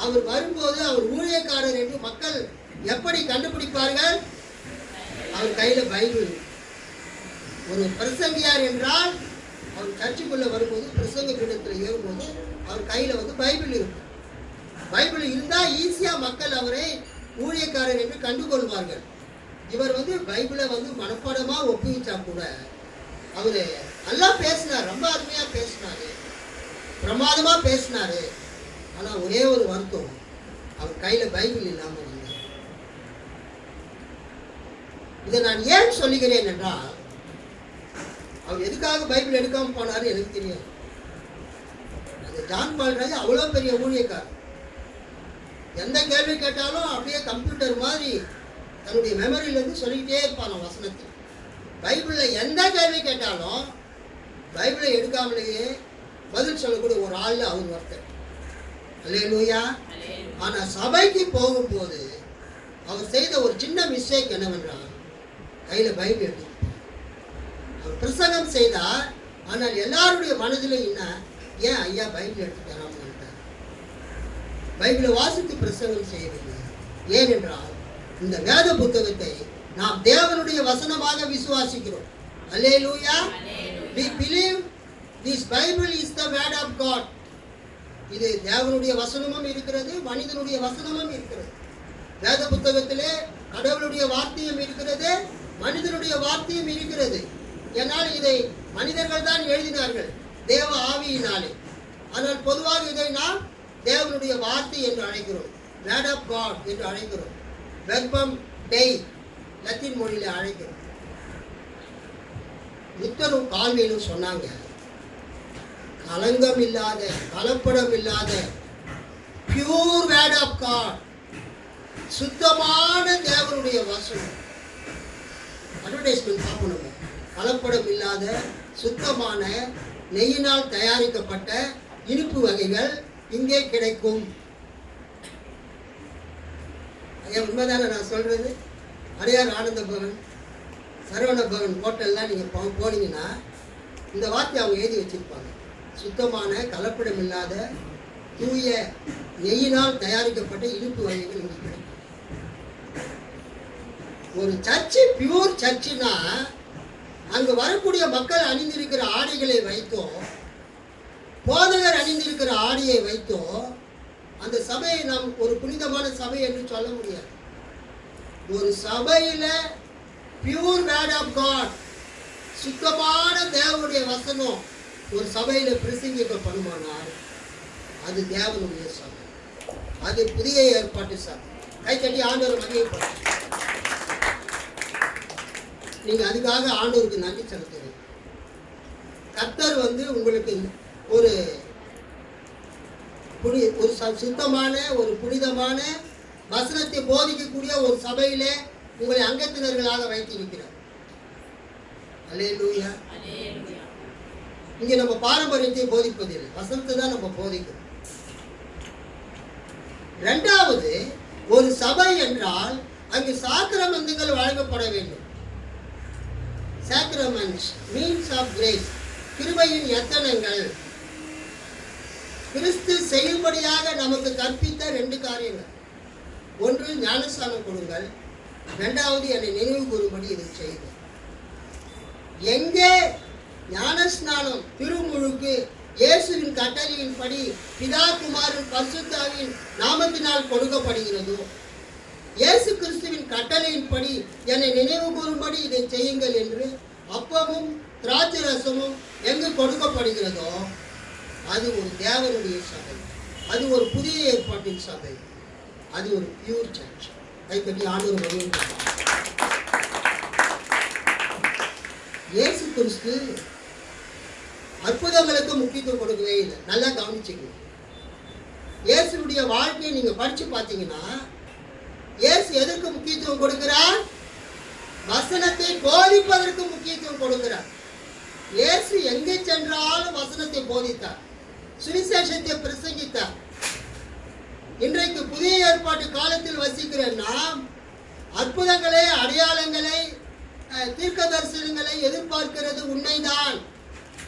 Speaker 1: அவர் வரும்போது அவர் ஊழியக்காரர் என்று மக்கள் எப்படி கண்டுபிடிப்பார்கள்? அவர் கையில் பைபிள். ஒரு பிரசங்கியார் என்றால் அவர் சர்ச்சுக்குள்ளே வரும்போது பிரசங்க பீடத்தில் ஏறும்போது அவர் கையில் வந்து பைபிள் இருக்கும். பைபிள் இருந்தால் ஈஸியாக மக்கள் அவரை ஊழியக்காரர் என்று கண்டுகொள்வார்கள். இவர் வந்து பைபிளை வந்து மனப்பாடமாக ஒப்புவிச்சா கூட அவர் நல்லா பேசினார், ரொம்ப அருமையாக பேசினார், பிரமாதமாக பேசினார். ஆனால் ஒரே ஒரு வருத்தம், அவர் கையில் பைபிள் இல்லாமல் வந்தார். இதை நான் ஏன் சொல்லுகிறேன் என்றால் அவர் எதுக்காக பைபிள் எடுக்காமல் போனார் எனக்கு தெரியாது. அந்த ஜான் பால்ராஜ் அவ்வளோ பெரிய ஊழியக்காரர். எந்த கேள்வி கேட்டாலும் அப்படியே கம்ப்யூட்டர் மாதிரி தன்னுடைய மெமரியிலேருந்து சொல்லிக்கிட்டே இருப்பான் வசனத்தை. பைபிளில் எந்த கேள்வி கேட்டாலும் பைபிளை எடுக்காமலேயே பதில் சொல்லக்கூடிய ஒரு ஆள் அவர் ஒருத்தர். அல்லேலூயா. ஆனால் சபைக்கு போகும்போது அவர் செய்த ஒரு சின்ன மிஸ்டேக் என்னவென்றால் கையில் பைபிள் எடுத்து அவர் பிரசங்கம் செய்தார். ஆனால் எல்லாருடைய மனதிலும் என்ன, ஏன் ஐயா பைபிள் எடுத்து தராமல் இருந்தார், பைபிளை வாசித்து பிரசங்கம் செய்யவில்லை. ஏனென்றால் இந்த வேத புத்தகத்தை நாம் தேவனுடைய வசனமாக விசுவாசிக்கிறோம். அல்லேலூயா. We believe this Bible is the word of God. இது தேவனுடைய வசனமும் இருக்கிறது, மனிதனுடைய வசனமும் இருக்கிறது. வேத புத்தகத்திலே கடவுளுடைய வார்த்தையும் இருக்கிறது, மனிதனுடைய வார்த்தையும் இருக்கிறது. ஏனால் இதை மனிதர்கள் தான் எழுதினார்கள் தேவ ஆவியினாலே. ஆனால் பொதுவாக இதை நாம் தேவனுடைய வார்த்தை என்று அழைக்கிறோம், வேர்ட் ஆஃப் காட் என்று அழைக்கிறோம், வெர்பம் டெய் லத்தீன் மொழியில அழைக்கிறோம். லுத்தரும் கால்வியலும் சொன்னாங்க, கலங்கம் இல்லாத, கலப்படம் இல்லாத பியூர் வேர்ட் ஆஃப் காட், சுத்தமான தேவனுடைய வசனம். அட்வர்டைஸ்மெண்ட் பார்க்கணும். கலப்படம் இல்லாத சுத்தமான நெய்யினால் தயாரிக்கப்பட்ட இனிப்பு வகைகள் இங்கே கிடைக்கும். உண்மைதானே நான் சொல்றது? அடையார் ஆனந்த பவன், சரவண பவன் ஹோட்டல்லாம் நீங்கள் போனீங்கன்னா இந்த வார்த்தை அவங்க எழுதி வச்சிருப்பாங்க, சுத்தமான கலப்படம் இல்லாத தூய நெய்யினால் தயாரிக்கப்பட்ட இனிப்பு வகைகள் இங்கே கிடைக்கும். ஒரு சர்ச்சு பியூர் சர்ச்சுனா அங்கு வரக்கூடிய மக்கள் அணிந்திருக்கிற ஆடைகளை வைத்தோ, போதகர் அணிந்திருக்கிற ஆடையை வைத்தோ அந்த சபையை நாம் ஒரு புனிதமான சபை என்று சொல்ல முடியாது. ஒரு சபையில் பியூர் வேர்ட் ஆஃப் காட், சுத்தமான தேவனுடைய வசனம் ஒரு சபையில் பிரசங்கிக்கப்படுமானால் அது தேவனுடைய சபை, அது புதிய ஏற்பாட்டு சபை. கை தட்டி ஆண்டவர் மகிழ்ச்சி. நீங்க அதுக்காக ஆண்டவருக்கு நன்றி செலுத்துங்க. கர்த்தர் உங்களுக்கு ஒரு சுத்தமான ஒரு புனிதமான வசனத்தை போதிக்கக்கூடிய ஒரு சபையிலே உங்களை அங்கத்தினர்களாக வைத்திருக்கிறார். அல்லேலூயா. இங்க நம்ம பாரம்பரியத்தை போதிப்பதில்லை, வசனத்தை தான் நம்ம போதிக்கிறோம். இரண்டாவது, ஒரு சபை என்றால் அங்கு சாக்கிரமந்தங்கள் வழங்கப்பட வேண்டும். சாக்ரமெண்ட்ஸ் மீன்ஸ் ஆஃப் கிரேஸ், கிருபையின் எத்தனங்கள். கிறிஸ்து செய்யும்படியாக நமக்கு கற்பித்த 2 காரியங்கள். ஒன்று, ஞானஸ்நானம் கொடுங்கள். இரண்டாவது, என்னை நினைவு கூறும்படி இதை செய்யுங்கள். எங்கே ஞானஸ்நானம் திருமுழுக்கு இயேசுவின் கட்டளையின்படி பிதா குமாரன் பரிசுத்தாவின் நாமத்தினால் கொடுக்கப்படுகிறதோ, இயேசு கிறிஸ்துவின் கட்டளையின்படி என்னை நினைவு கூறும்படி இதை செய்யுங்கள் என்று அப்பமும் திராட்சை ரசமும் எங்கு கொடுக்கப்படுகிறதோ அது ஒரு தேவனுடைய சபை, அது ஒரு புதிய ஏற்பாட்டின் சபை, அது ஒரு பியூர் சர்ச். கைப்பற்றி ஆண்டவர் இயேசு கிறிஸ்து அற்புதங்களுக்கு முக்கியத்துவம் கொடுக்கவே இல்லை. நல்லா கவனிச்சுக்கணும். இயேசுடைய வாழ்க்கையை நீங்க படிச்சு பார்த்தீங்கன்னா இயேசு எதற்கு முக்கியத்துவம் கொடுக்கிறார்? வசனத்தை போதிப்பதற்கு முக்கியத்துவம் கொடுக்கிறார். இயேசு எங்கே சென்றாலும் வசனத்தை போதித்தார், சுவிசேஷத்தை பிரசங்கித்தார். இன்றைக்கு புதிய ஏற்பாட்டு காலத்தில் வசிக்கிற நாம் அற்புதங்களை, அடையாளங்களை, தீர்க்க தரிசனங்களை எதிர்பார்க்கிறது உண்மைதான்.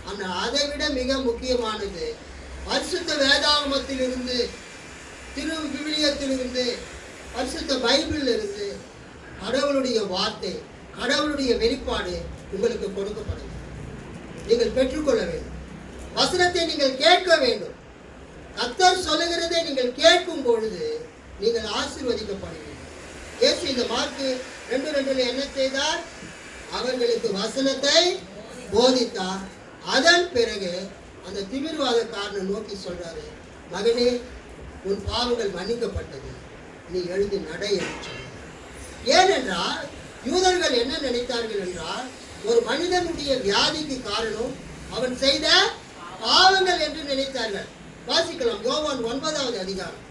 Speaker 1: ஆனால் அதை விட மிக முக்கியமானது பரிசுத்த வேதாகமத்திலிருந்து, திரு விவிலியத்திலிருந்து, பரிசுத்த பைபிளில் இருந்து கடவுளுடைய வார்த்தை, கடவுளுடைய வெளிப்பாடு உங்களுக்கு கொடுக்கப்படும். நீங்கள் பெற்றுக்கொள்ள வேண்டும். வசனத்தை நீங்கள் கேட்க வேண்டும். கர்த்தர் சொல்லுகிறதை நீங்கள் கேட்கும் பொழுது நீங்கள் ஆசீர்வதிக்கப்படுவீர்கள். இயேசு இந்த மார்க்கு 2:2 என்ன செய்தார்? அவர்களுக்கு வசனத்தை போதித்தார். அதன் பிறகு அந்த திமிர்வாதக்காரனை நோக்கி சொல்றாரு, மகனே, உன் பாவங்கள் மன்னிக்கப்பட்டது, நீ எழுந்து நடை என்று சொன்னார். ஏனென்றால் யூதர்கள் என்ன நினைத்தார்கள் என்றால், ஒரு மனிதனுடைய வியாதிக்கு காரணம் அவன் செய்த பாவங்கள் என்று நினைத்தார்கள். வாசிக்கலாம், யோவான் 9வது அதிகாரம்.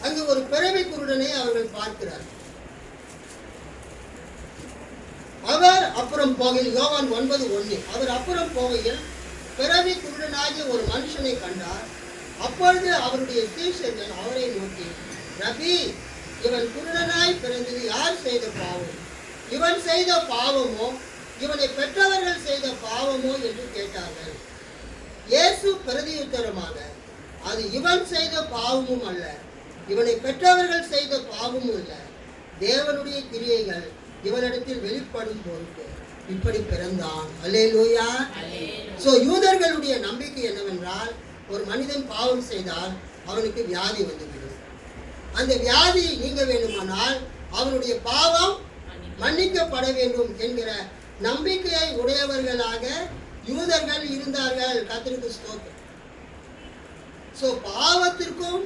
Speaker 1: அங்கு ஒரு பிறவி குருடனை அவர்கள் பார்க்கிறார்கள். அவர் அப்புறம் போகையில், யோவான் 9:1, அவர் அப்புறம் போகையில் பிறவி குருடனாகிய ஒரு மனுஷனை கண்டார். அப்பொழுது அவருடைய சீஷர்கள் அவரை நோக்கி, ரபி, இவன் குருடனாய் பிறந்தது யார் செய்த பாவம்? இவன் செய்த பாவமோ இவனை பெற்றவர்கள் செய்த பாவமோ என்று கேட்டார்கள். இயேசு பிரதியுத்தரமாக, அது இவன் செய்த பாவமும் அல்ல, இவனை பெற்றவர்கள் செய்த பாவமும் அல்ல, தேவனுடைய கிரியைகள் இவனிடத்தில் வெளிப்படும் பொருட்டு இப்படி பிறந்தான். அல்லேலூயா. சோ யூதர்களுடைய நம்பிக்கை என்னவென்றால், ஒரு மனிதன் பாவம் செய்தால் அவனுக்கு வியாதி வந்துவிடும். அந்த வியாதி நீங்க வேண்டுமானால் அவனுடைய பாவம் மன்னிக்கப்பட வேண்டும் என்கிற நம்பிக்கையை உடையவர்களாக யூதர்கள் இருந்தார்கள். கர்த்தருக்கு ஸ்தோத்திரம். சோ பாவத்திற்கும்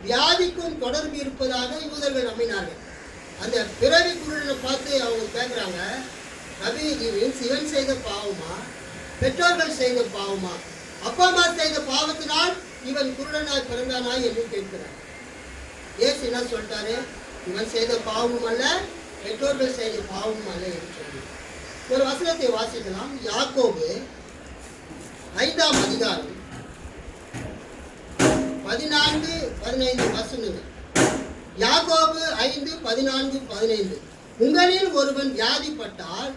Speaker 1: வியாதிக்கும் தொடர்பு இருப்பதாக யூதர்கள் நம்பினார்கள். அந்த பிறவி குருடனை பார்த்து அவங்க கேட்குறாங்க, ரவி, இவன் செய்த பாவமா, பெற்றோர்கள் செய்த பாவமா, அப்பா அம்மா செய்த பாவத்தினால் இவன் குருடனாய் பிறந்தானா என்று கேட்கிறார். இயேசு என்ன சொல்லிட்டாரு? இவன் செய்த பாவமும் அல்ல, பெற்றோர்கள் செய்த பாவமும் அல்ல என்று சொல்லி ஒரு வசனத்தை வாசிக்கலாம். யாக்கோபு 5ஆம் அதிகாரம் 14-15 வசனங்கள். யாக்கோபு 5:14-15. உங்களில் ஒருவன் வியாதிப்பட்டால்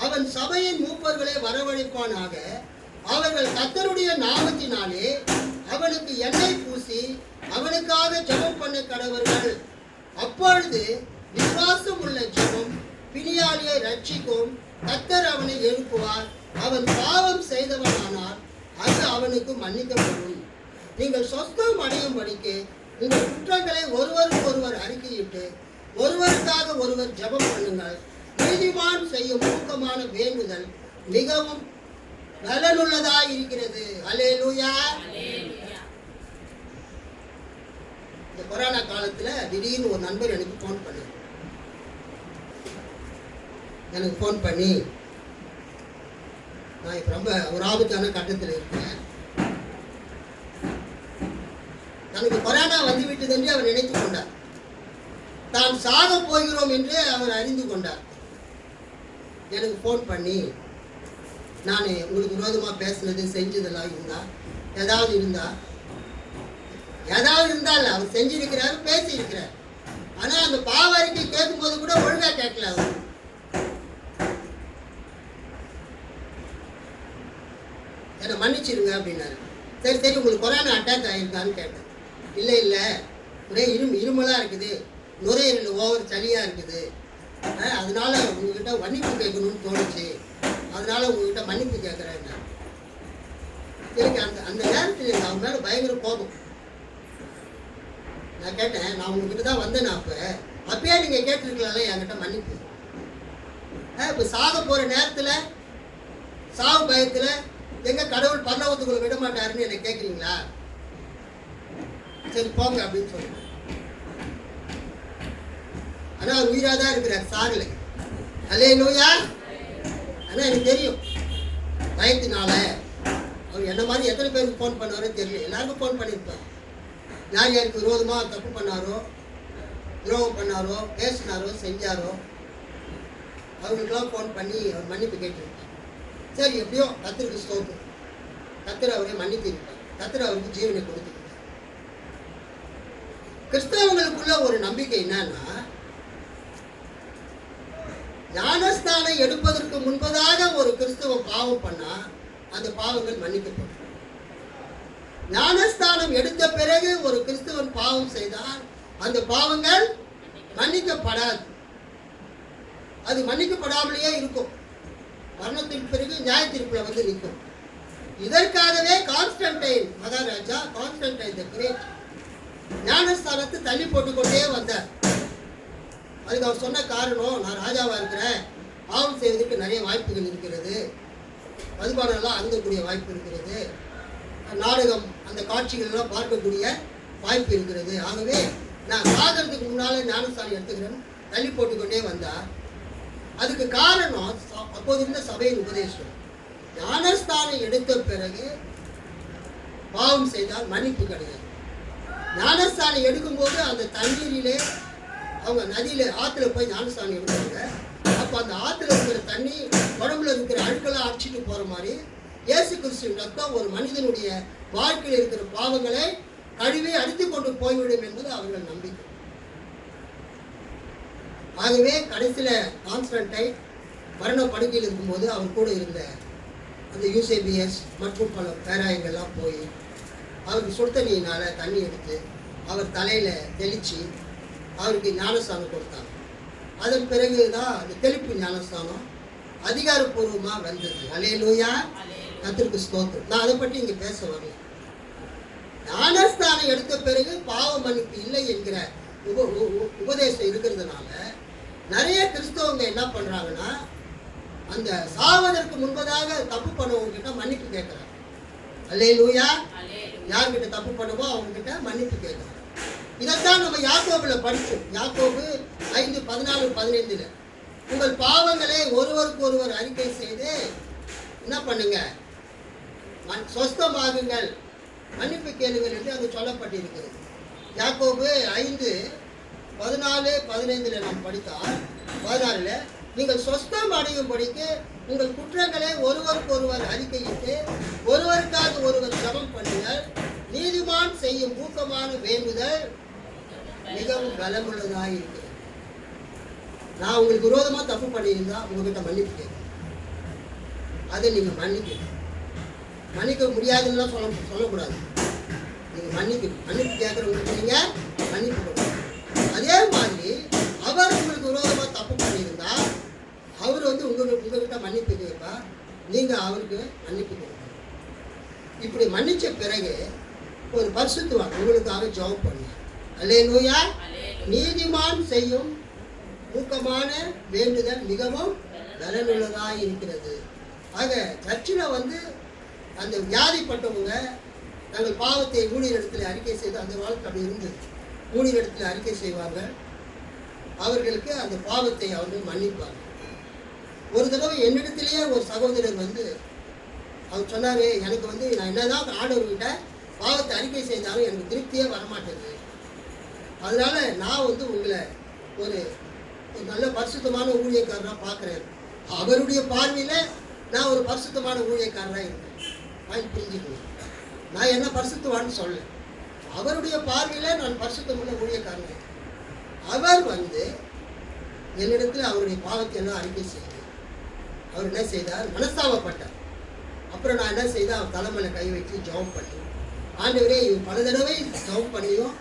Speaker 1: அவன் சபையின் மூப்பர்களை வரவழைப்பானாக. அவர்கள் கர்த்தருடைய நாமத்தினாலே அவனுக்கு எண்ணெய் பூசி அவனுக்காக ஜெபம் பண்ண கடவர்கள். அப்பொழுது விசுவாசம் உள்ள ஜெபம் பிணியாளியை ரட்சிக்கும். கர்த்தர் அவனை எழுப்புவார். அவன் பாவம் செய்தவனானால் அது அவனுக்கு மன்னிக்கப்படும். நீங்கள் சொஸ்தம் அடையும்படிக்கு உங்கள் குற்றங்களை ஒருவருக்கு ஒருவர் அறிக்கையிட்டு ஒருவருக்காக ஒருவர் ஜெபம் பண்ணுங்கள். நீதிமான் செய்யும் ஊக்கமான வேண்டுதல் மிகவும் பலனுள்ளதாய் இருக்கிறது. அல்லேலூயா. இந்த கொரோனா காலத்தில் திடீர்னு ஒரு நண்பர் எனக்கு ஃபோன் பண்ணார். எனக்கு ஃபோன் பண்ணி, நான் இப்போ ரொம்ப ஒரு ஆபத்தான கட்டத்தில் இருக்கேன், தனக்கு கொரோனா வந்துவிட்டது என்று அவர் நினைத்து கொண்டார். தான் சாக போகிறோம் என்று அவர் அறிந்து கொண்டார். எனக்கு ஃபோன் பண்ணி, நான் உங்களுக்கு விரோதமாக பேசுனது செஞ்சதெல்லாம் ஏதாவது இருந்தால் அவர் செஞ்சிருக்கிறார், பேசியிருக்கிறார். ஆனால் அந்த பாவ அறிக்கை கேட்கும்போது கூட ஒழுங்காக கேட்கல. அவர் என்னை மன்னிச்சிருங்க அப்படின்னாரு. சரி உங்களுக்கு கொரோனா அட்டாக் ஆகிருக்கான்னு கேட்டேன். இல்லை ஒரே இருமலாக இருக்குது, நுரையீரல் ஓவர் சளியாக இருக்குது, அதனால உங்ககிட்ட மன்னிப்பு கேட்கணும்னு தோணுச்சு, அதனால உங்ககிட்ட மன்னிப்பு கேட்குறேன். எனக்கு அந்த நேரத்தில் எனக்கு அவங்க மேலே பயங்கர கோபம். நான் கேட்டேன், நான் உங்ககிட்ட தான் வந்தேன், அப்பயே நீங்கள் கேட்டிருக்கலாம்ல என்கிட்ட மன்னிப்பு. இப்போ சாக போகிற நேரத்தில் சாவு பயத்தில் எங்கே கடவுள் பரலோகத்துக்குள்ள விட மாட்டாருன்னு என்னை கேட்குறீங்களா? சரி போங்க அப்படின்னு சொல்லுங்க. ஆனால் அவர் உயிராக தான் இருக்கிறார், சாகலை. அல்லேலூயா. ஆனால் எனக்கு தெரியும் பயத்தினால அவர் என்ன மாதிரி எத்தனை பேருக்கு ஃபோன் பண்ணாரோ தெரியல. எல்லாருக்கும் ஃபோன் பண்ணியிருப்பார். யார் யாருக்கு விரோதமாக தப்பு பண்ணாரோ, துரோகம் பண்ணாரோ, பேசினாரோ, செஞ்சாரோ அவங்களுக்கெல்லாம் ஃபோன் பண்ணி அவர் மன்னிப்பு கேட்டிருப்பார். சரி எப்படியோ கர்த்தருக்கு ஸ்தோத்திரம், கர்த்தர் அவரை மன்னித்திருப்பார், கர்த்தர் அவருக்கு ஜீவனை கொடுத்துருப்பார். கிறிஸ்தவங்களுக்குள்ள ஒரு நம்பிக்கை என்னன்னா, ஞானஸ்தானம் எடுப்பதற்கு முன்பதாக ஒரு கிறிஸ்தவம் பாவம் பண்ணா அந்த பாவங்கள் மன்னிக்கப்படும். ஞானஸ்தானம் எடுத்த பிறகு ஒரு கிறிஸ்தவன் பாவம் செய்தால் அந்த பாவங்கள் மன்னிக்கப்படாது. அது மன்னிக்கப்படாமலேயே இருக்கும். மரணத்திற்கு பிறகு நியாய தீர்ப்புல வந்து நிற்கும். இதற்காகவே கான்ஸ்டன்டைன் மகாராஜா, கான்ஸ்டன்டைன் தி கிரேட், ஞானஸ்தானத்தை தள்ளி போட்டுக்கொண்டே வந்தார். அதுக்கு அவர் சொன்ன காரணம், நான் ராஜாவாக இருக்கிறேன், பாவம் செய்வதற்கு நிறைய வாய்ப்புகள் இருக்கிறது, மதுபானம்லாம் அருந்தக்கூடிய வாய்ப்பு இருக்கிறது, நாடகம் அந்த காட்சிகள்லாம் பார்க்கக்கூடிய வாய்ப்பு இருக்கிறது, ஆகவே நான் சாகிறதுக்கு முன்னால் ஞானஸ்தானம் எடுத்துக்கிறேன்னு தள்ளி போட்டுக்கொண்டே வந்தார். அதுக்கு காரணம் அப்போது இருந்த சபையின் உபதேசம். ஞானஸ்தானம் எடுத்த பிறகு பாவம் செய்தால் மன்னிப்பு கிடையாது. ஞானஸ்தானம் எடுக்கும்போது அந்த தண்ணீரிலே அவங்க நதியில் ஆற்றுல போய் ஞானஸ்தானம் எடுப்பாங்க. அப்போ அந்த ஆற்றுல இருக்கிற தண்ணி உடம்புல இருக்கிற அழுக்கெல்லாம் அடிச்சுட்டு போகிற மாதிரி இயேசு கிறிஸ்துவின் ரத்தம் ஒரு மனிதனுடைய வாழ்க்கையில் இருக்கிற பாவங்களை கழுவி அடித்து கொண்டு போய்விடும் என்பது அவர்கள் நம்பிக்கை. ஆகவே கடைசியில் கான்ஸ்டன்டைன் மரண படுக்கையில் இருக்கும்போது அவர் கூட இருந்த அந்த யூசேபியஸ் மற்றும் பல பேராயங்கள்லாம் போய் அவருக்கு சுடுதண்ணியினால் தண்ணி எடுத்து அவர் தலையில் தெளித்து அவருக்கு ஞானஸ்தானம் கொடுத்தாங்க. அதன் பிறகு தான் அந்த தெளிப்பு ஞானஸ்தானம் அதிகாரப்பூர்வமாக வந்தது. அல்லேலூயா, கர்த்தருக்கு ஸ்தோத்திரம். நான் அதை பற்றி இங்கே பேச வரல. ஞானஸ்தானம் எடுத்த பிறகு பாவ மன்னிப்பு இல்லை என்கிற உபதேசம் இருக்கிறதுனால நிறைய கிறிஸ்தவங்க என்ன பண்ணுறாங்கன்னா, அந்த சாவதற்கு முன்பதாக தப்பு பண்ணவங்க கிட்ட மன்னிப்பு கேட்குறாங்க. அல்லேலூயா. யார்கிட்ட தப்பு பண்ணவோ அவங்க கிட்ட மன்னிப்பு கேட்குறாங்க. இதைத்தான் நம்ம யாக்கோபில் படித்தோம். யாக்கோபு 5:14-15 உங்கள் பாவங்களை ஒருவருக்கு ஒருவர் அறிக்கை செய்து என்ன பண்ணுங்க, சொஸ்தமாகுங்கள், மன்னிப்பு கேளுங்கள் என்று அங்கு சொல்லப்பட்டிருக்கிறது. யாக்கோபு 5:14-15 நாம் படித்தால் 16 நீங்கள் சொஸ்தம் அடையும்படிக்கு உங்கள் குற்றங்களை ஒருவருக்கு ஒருவர் அறிக்கையிட்டு ஒருவருக்காக ஒருவர் ஜெபம் பண்ணுங்கள், நீதிமான் செய்யும் ஊக்கமான வேண்டுதல் மிகவும் பலமுள்ளதாக இருக்கிறது. நான் உங்களுக்கு விரோதமாக தப்பு பண்ணியிருந்தா உங்ககிட்ட மன்னிப்பு கேட்குறேன். அதை நீங்கள் மன்னிக்க முடியாதுன்னு சொல்லக்கூடாது. நீங்கள் மன்னிப்பு கேட்குறவங்களுக்கு நீங்கள் மன்னிப்பு கொடுக்கணும். அதே மாதிரி அவர் உங்களுக்கு விரோதமாக தப்பு பண்ணியிருந்தா அவர் வந்து உங்ககிட்ட மன்னிப்பு கேட்பா, நீங்கள் அவருக்கு மன்னிப்பு கொடுக்கணும். இப்படி மன்னிச்ச பிறகு ஒரு பரிசுத்தவான் உங்களுக்காக ஜெபம் பண்ணுவார். அல்லேலூயா. நீதிமான் செய்யும் ஊக்கமான வேண்டுதல் மிகவும் பலனுள்ளதாக இருக்கிறது. ஆக சர்ச்சில் வந்து அந்த வியாதிப்பட்டவங்க தங்கள் பாவத்தை ஊழியர் இடத்துல அறிக்கை செய்து அந்த வாழ்க்கை அப்படி இருந்தது. ஊழியரிடத்தில் அறிக்கை செய்வார்கள். அவர்களுக்கு அந்த பாவத்தை அவர்கள் மன்னிப்பார்கள். ஒரு தடவை என்னிடத்திலேயே ஒரு சகோதரர் வந்து அவர் சொன்னார், எனக்கு வந்து நான் என்னதான் ஆண்டவர்கிட்ட பாவத்தை அறிக்கை செய்தாலும் எனக்கு திருப்தியே வரமாட்டேது. அதனால நான் வந்து உங்களை ஒரு நல்ல பரிசுத்தமான ஊழியக்காரராக பார்க்குறேன். அவருடைய பார்வையில் நான் ஒரு பரிசுத்தமான ஊழியக்காரராக இருக்கேன். புரிஞ்சுக்கணும், நான் என்ன பரிசுத்தவான்னு சொல்ல, அவருடைய பார்வையில் நான் பரிசுத்தமான ஊழியக்காரன். அவர் வந்து என்னிடத்தில் அவருடைய பாவத்தை எல்லாம் அறிக்கை செய்தார். அவர் என்ன செய்தார், மனஸ்தாபப்பட்டார். அப்புறம் நான் என்ன செய்தேன், அவர் தலைமையில கை வச்சு ஜெபம் பண்ணி, ஆண்டவரே இவர் பல தடவை ஜெபம் பண்ணியும்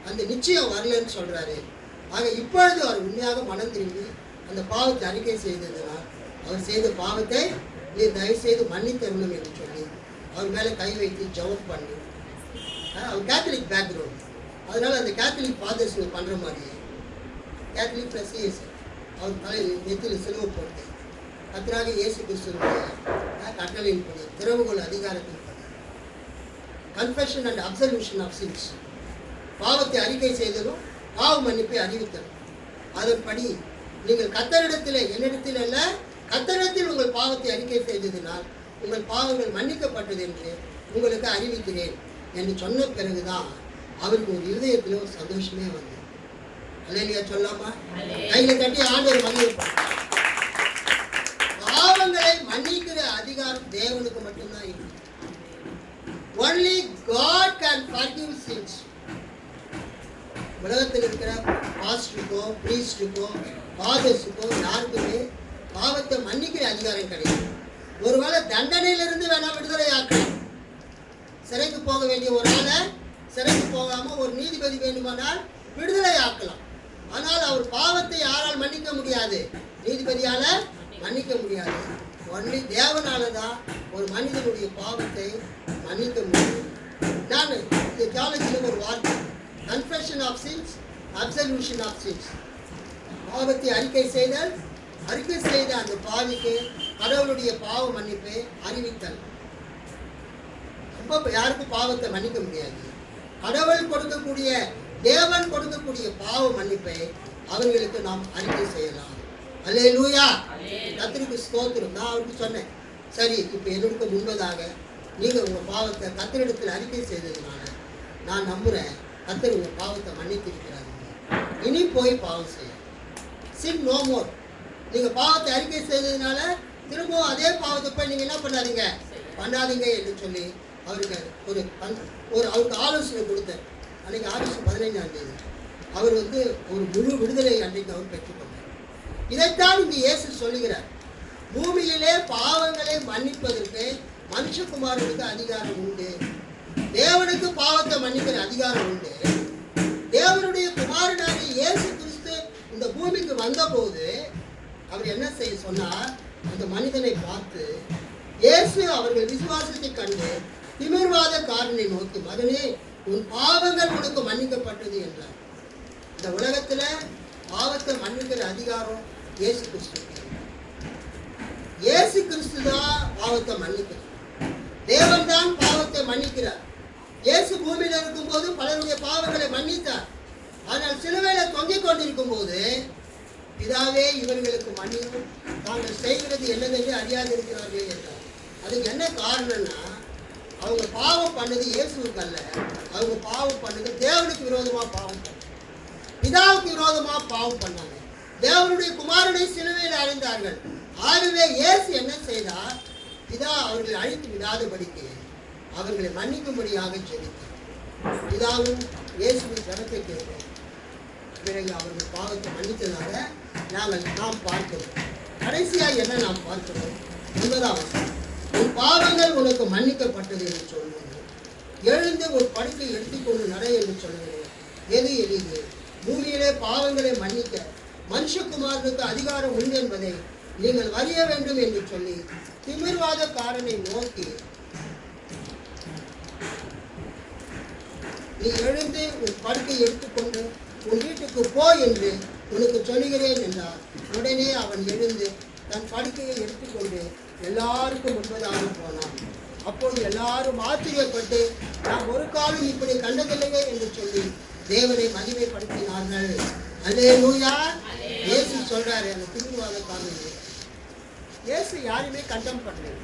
Speaker 1: அந்த நிச்சயம் வரலன்னு சொல்கிறாரு. ஆக இப்பொழுது அவர் உண்மையாக மனம் திரும்பி அந்த பாவத்தை அறிக்கை செய்ததுனால் அவர் செய்த பாவத்தை நீர் தயவு செய்து மன்னித்தரணும் என்று சொல்லி அவர் மேலே கை வைத்து ஜெபம் பண்ணி, அவர் கேத்தலிக் பேக்ரவுண்ட், அதனால் அந்த கேத்தலிக் ஃபாதர்ஸ் பண்ணுற மாதிரியே கேத்தலிக் ப்ளஸ் இயேசு அவர் தலை நெத்தியில் சிலுவை போட்டு கர்த்தராகிய இயேசு கிறிஸ்துவினுடைய கட்டளையின்படி திறவுகோல் அதிகாரத்தின்படி கன்ஃபெஷன் அண்ட் அப்சல்யூஷன் ஆஃப் சின்ஸ், பாவத்தை அறிக்கை செய்ததும் பாவ மன்னிப்பை அறிவித்தலும். அதன்படி நீங்கள் கர்த்தரிடத்தில் என்னிடத்தில் அல்ல கர்த்தரிடத்தில் உங்கள் பாவத்தை அறிக்கை செய்ததினால் உங்கள் பாவங்கள் மன்னிக்கப்பட்டது என்று உங்களுக்கு அறிவிக்கிறேன் என்று சொன்ன பிறகுதான் அவருக்கு ஒரு இருதயத்தில் ஒரு சந்தோஷமே வந்தது. அல்லேலூயா சொல்லாமா? கையில தட்டி ஆண்டவர் மன்னிப்பார். பாவங்களை மன்னிக்கிற அதிகாரம் தேவனுக்கு மட்டும்தான் இருக்கு. Only God can forgive sins. உலகத்தில் இருக்கிற பாஸ்டருக்கோ பிரீஸ்டுக்கோ ஃபாதர்ஸுக்கோ யாருக்குமே பாவத்தை மன்னிக்கிற அதிகாரம் கிடையாது. ஒருவேளை தண்டனையிலிருந்து வேணா விடுதலை ஆக்கலாம். சிறைக்கு போக வேண்டிய ஒரு ஆளை சிறைக்கு போகாம ஒரு நீதிபதி வேண்டுமானால் விடுதலை ஆக்கலாம். ஆனால் அவர் பாவத்தை யாரால் மன்னிக்க முடியாது, நீதிபதியால மன்னிக்க முடியாது. ஒன்லி தேவனால தான் ஒரு மனிதனுடைய பாவத்தை மன்னிக்க முடியும். நான் இந்த தியாலஜியில் ஒரு வார்த்தை, confession of sins, absolution of sins. பாவத்தை அறிக்கை செய்தல், அறிக்கை செய்த அந்த பாவிக்கு கடவுளுடைய பாவ மன்னிப்பை அறிவித்தல். ரொம்ப யாருக்கும் பாவத்தை மன்னிக்க முடியாது. கடவுள் கொடுக்கக்கூடிய, தேவன் கொடுக்கக்கூடிய பாவ மன்னிப்பை அவர்களுக்கு நாம் அறிக்கை செய்யலாம். அல்லேலூயா, கர்த்தருக்கு ஸ்தோத்திரம். நான் அவருக்கு சொன்னேன், சரி இப்போ என்னுக்கு முன்பதாக நீங்கள் உங்கள் பாவத்தை கர்த்தரிடத்தில் அறிக்கை செய்ததுனால நான் நம்புகிறேன் கர்த்தர் உங்கள் பாவத்தை மன்னித்திருக்கிறாங்க. இனி போய் பாவம் செய்ய, சின் நோ மோர். நீங்கள் பாவத்தை அறிக்கை செய்ததுனால திரும்பவும் அதே பாவத்தை போய் நீங்கள் என்ன பண்ணாதீங்க என்று சொல்லி அவருக்கு அவருக்கு ஆலோசனை கொடுத்தார். அன்றைக்கி ஆகஸ்ட் 15ஆம் தேதி அவர் வந்து ஒரு முழு விடுதலை அன்றைக்கு அவர் பெற்றுக்கொண்டார். இதைத்தான் இங்கே இயேசு சொல்லுகிறார், பூமியிலே பாவங்களை மன்னிப்பதற்கு மனுஷகுமாரனுக்கு அதிகாரம் உண்டு. தேவனுக்கு பாவத்தை மன்னிக்கிற அதிகாரம் உண்டு. தேவனுடைய குமாரனாக இயேசு கிறிஸ்து இந்த பூமிக்கு வந்தபோது அவர் என்ன செய்ய சொன்னார், அந்த மனிதனை பார்த்து இயேசு அவர்கள் விசுவாசத்தை கண்டு திமிர்வாதக்காரனை நோக்கி, மகனே உன் பாவங்கள் உனக்கு மன்னிக்கப்பட்டது என்றார். இந்த உலகத்துல பாவத்தை மன்னிக்கிற அதிகாரம் இயேசு கிறிஸ்து. இயேசு கிறிஸ்து தான் பாவத்தை மன்னிக்கிறார். தேவன் தான் பாவத்தை மன்னிக்கிறார். இயேசு பூமியில் இருக்கும் போது பலருடைய பாவங்களை மன்னித்தார். ஆனால் சிலுவையில தொங்கிக் கொண்டிருக்கும் போது பிதாவே இவர்களுக்கு மன்னியும், தாங்கள் செய்கிறது என்னதென்று அறியாதிருக்கிறார்கள் என்றார். அதுக்கு என்ன காரணம்னா, அவங்க பாவம் பண்ணது இயேசுவுக்கு அல்ல, அவங்க பாவம் பண்ணது தேவனுக்கு விரோதமா பாவம் பண்ணாங்க, பிதாவுக்கு விரோதமா பாவம் பண்ணாங்க. தேவனுடைய குமாரனை சிலுவையில் அறைந்தார்கள். ஆகவே இயேசு என்ன செய்தார், பிதா அவர்களை அழித்து விடாதபடிக்கு அவர்களை மன்னிக்கும்படியாக ஜெபித்தார். பிதாவும் இயேசுவின் ஜனத்தை கேட்போம். பிறகு அவர்கள் பாவத்தை மன்னித்ததாக நாம் பார்க்கிறோம். கடைசியாக என்ன நாம் பார்க்கிறோம், 9வது, உன் பாவங்கள் உனக்கு மன்னிக்கப்பட்டது என்று சொல்லுங்கள். எழுந்து ஒரு படுக்கை எடுத்துக்கொண்டு நடை என்று சொல்லுகிறோம். எது எளிது? பூமியிலே பாவங்களை மன்னிக்க மனுஷகுமாரனுக்கு அதிகாரம் உண்டு என்பதை நீங்கள் அறிய வேண்டும் என்று சொல்லி திமிர்வாதக்காரனை நோக்கி, நீ எழுந்து உன் படுக்கை எடுத்துக்கொண்டு உன் வீட்டுக்கு போ என்று உனக்கு சொல்லுகிறேன் என்றார். உடனே அவன் எழுந்து தன் படுக்கையை எடுத்துக்கொண்டு எல்லாருக்கும் முன்பதாக போனான். அப்போது எல்லாரும் ஆச்சரியப்பட்டு, நாம் ஒரு காலம் இப்படி கண்டதில்லையே என்று சொல்லி தேவனை மகிமைப்படுத்தினார்கள். அல்லேலூயா. இயேசு சொல்றாரு அந்த திமிர்வாதக்காரர்களே, இயேசு யாரையுமே கண்டம் பண்ணல.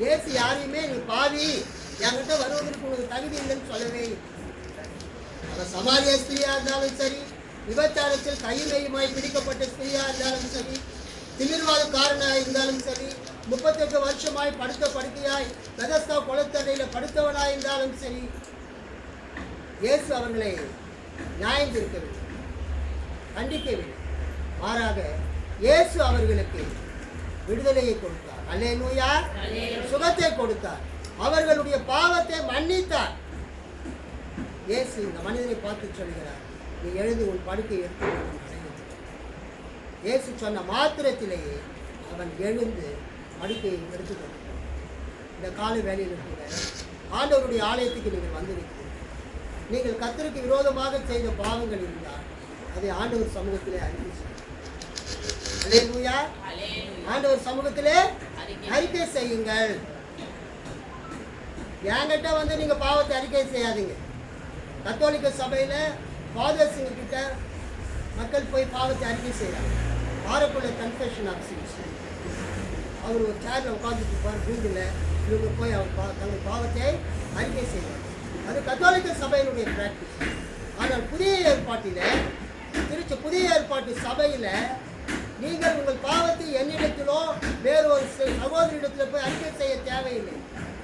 Speaker 1: இயேசு யாரையுமே நீ பாவி, என்கிட்ட வருவதற்கு உங்களுக்கு தகுதி இல்லைன்னு சொல்லவே இல்லை. அவர் சமாரிய ஸ்திரியா இருந்தாலும் சரி, விபச்சாரத்தில் கையுமையுமாய் பிடிக்கப்பட்ட ஸ்திரியா இருந்தாலும் சரி, திமிர்வாதக்காரனாக இருந்தாலும் சரி, 38 வருஷமாய் படுக்கையாய் பெதஸ்தா குளத்தடையில் படுத்தவனாய் இருந்தாலும் சரி, இயேசு அவர்களை நியாயம் தீர்க்கவில்லை, கண்டிக்கவில்லை. மாறாக இயேசு அவர்களுக்கு விடுதலையை கொடுத்தார். அல்லேலூயா. சுகத்தை கொடுத்தார். அவர்களுடைய பாவத்தை மன்னித்தார். இயேசு இந்த மனிதனை பார்த்து சொல்கிறார், நீ எழுந்து உன் படுக்கை எடுத்து இயேசு சொன்ன மாத்திரத்திலேயே அவன் எழுந்து படுக்கையை எடுத்துக்கொண்டான். இந்த கால வேலையில் கூட ஆண்டவருடைய ஆலயத்துக்கு நீங்கள் வந்திருக்கிறீர்கள். நீங்கள் கர்த்தருக்கு விரோதமாக செய்த பாவங்கள் இருந்தால் அதை ஆண்டவர் சமூகத்திலே அறிக்கை செய்யுங்கள். அல்லேலூயா. ஆண்டவர் சமூகத்திலே அறிக்கை செய்யுங்கள். என்கிட்ட வந்து நீங்க பாவத்தை அறிக்கை செய்யாதீங்க. கத்தோலிக்க சபையில ஃபாதர்ஸுங்க கிட்ட மக்கள் போய் பாவத்தை அறிக்கை செய்யறாங்க. வாரக்குள்ள கன்ஃபெஷன் ஆஃப் சின்ஸ். அவர் ஒரு சேர்ல உட்காந்துட்டு இருப்பார் வீட்டில். இவங்க போய் அவர் தங்கள் பாவத்தை அறிக்கை செய்வார். அது கத்தோலிக்க சபையினுடைய பிராக்டிஸ். ஆனால் புதிய ஏற்பாட்டு சபையில் நீங்கள் உங்கள் பாவத்தை என்னிடத்திலோ வேறு ஒரு சகோதரிடத்தில் போய் அறிக்கை செய்ய தேவையில்லை.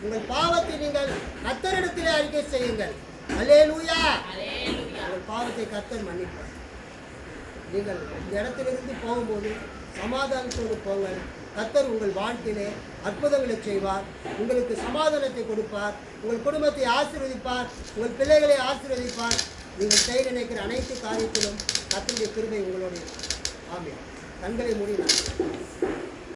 Speaker 1: உங்கள் பாவத்தை நீங்கள் கர்த்தரிடத்திலே அறிக்கை செய்யுங்கள். அல்லேலூயா. உங்கள் பாவத்தை கர்த்தர் மன்னிப்பார். நீங்கள் இந்த இடத்திலிருந்து போகும்போது சமாதானத்தோடு போங்கள். கர்த்தர் உங்கள் வாழ்க்கையிலே அற்புதங்களை செய்வார். உங்களுக்கு சமாதானத்தை கொடுப்பார். உங்கள் குடும்பத்தை ஆசீர்வதிப்பார். உங்கள் பிள்ளைகளை ஆசீர்வதிப்பார். நீங்கள் செய்ய நினைக்கிற அனைத்து காரியத்திலும் கர்த்தருடைய கிருபை உங்களோடு இருக்கும். ஆமென். கண்களை மூடினார்.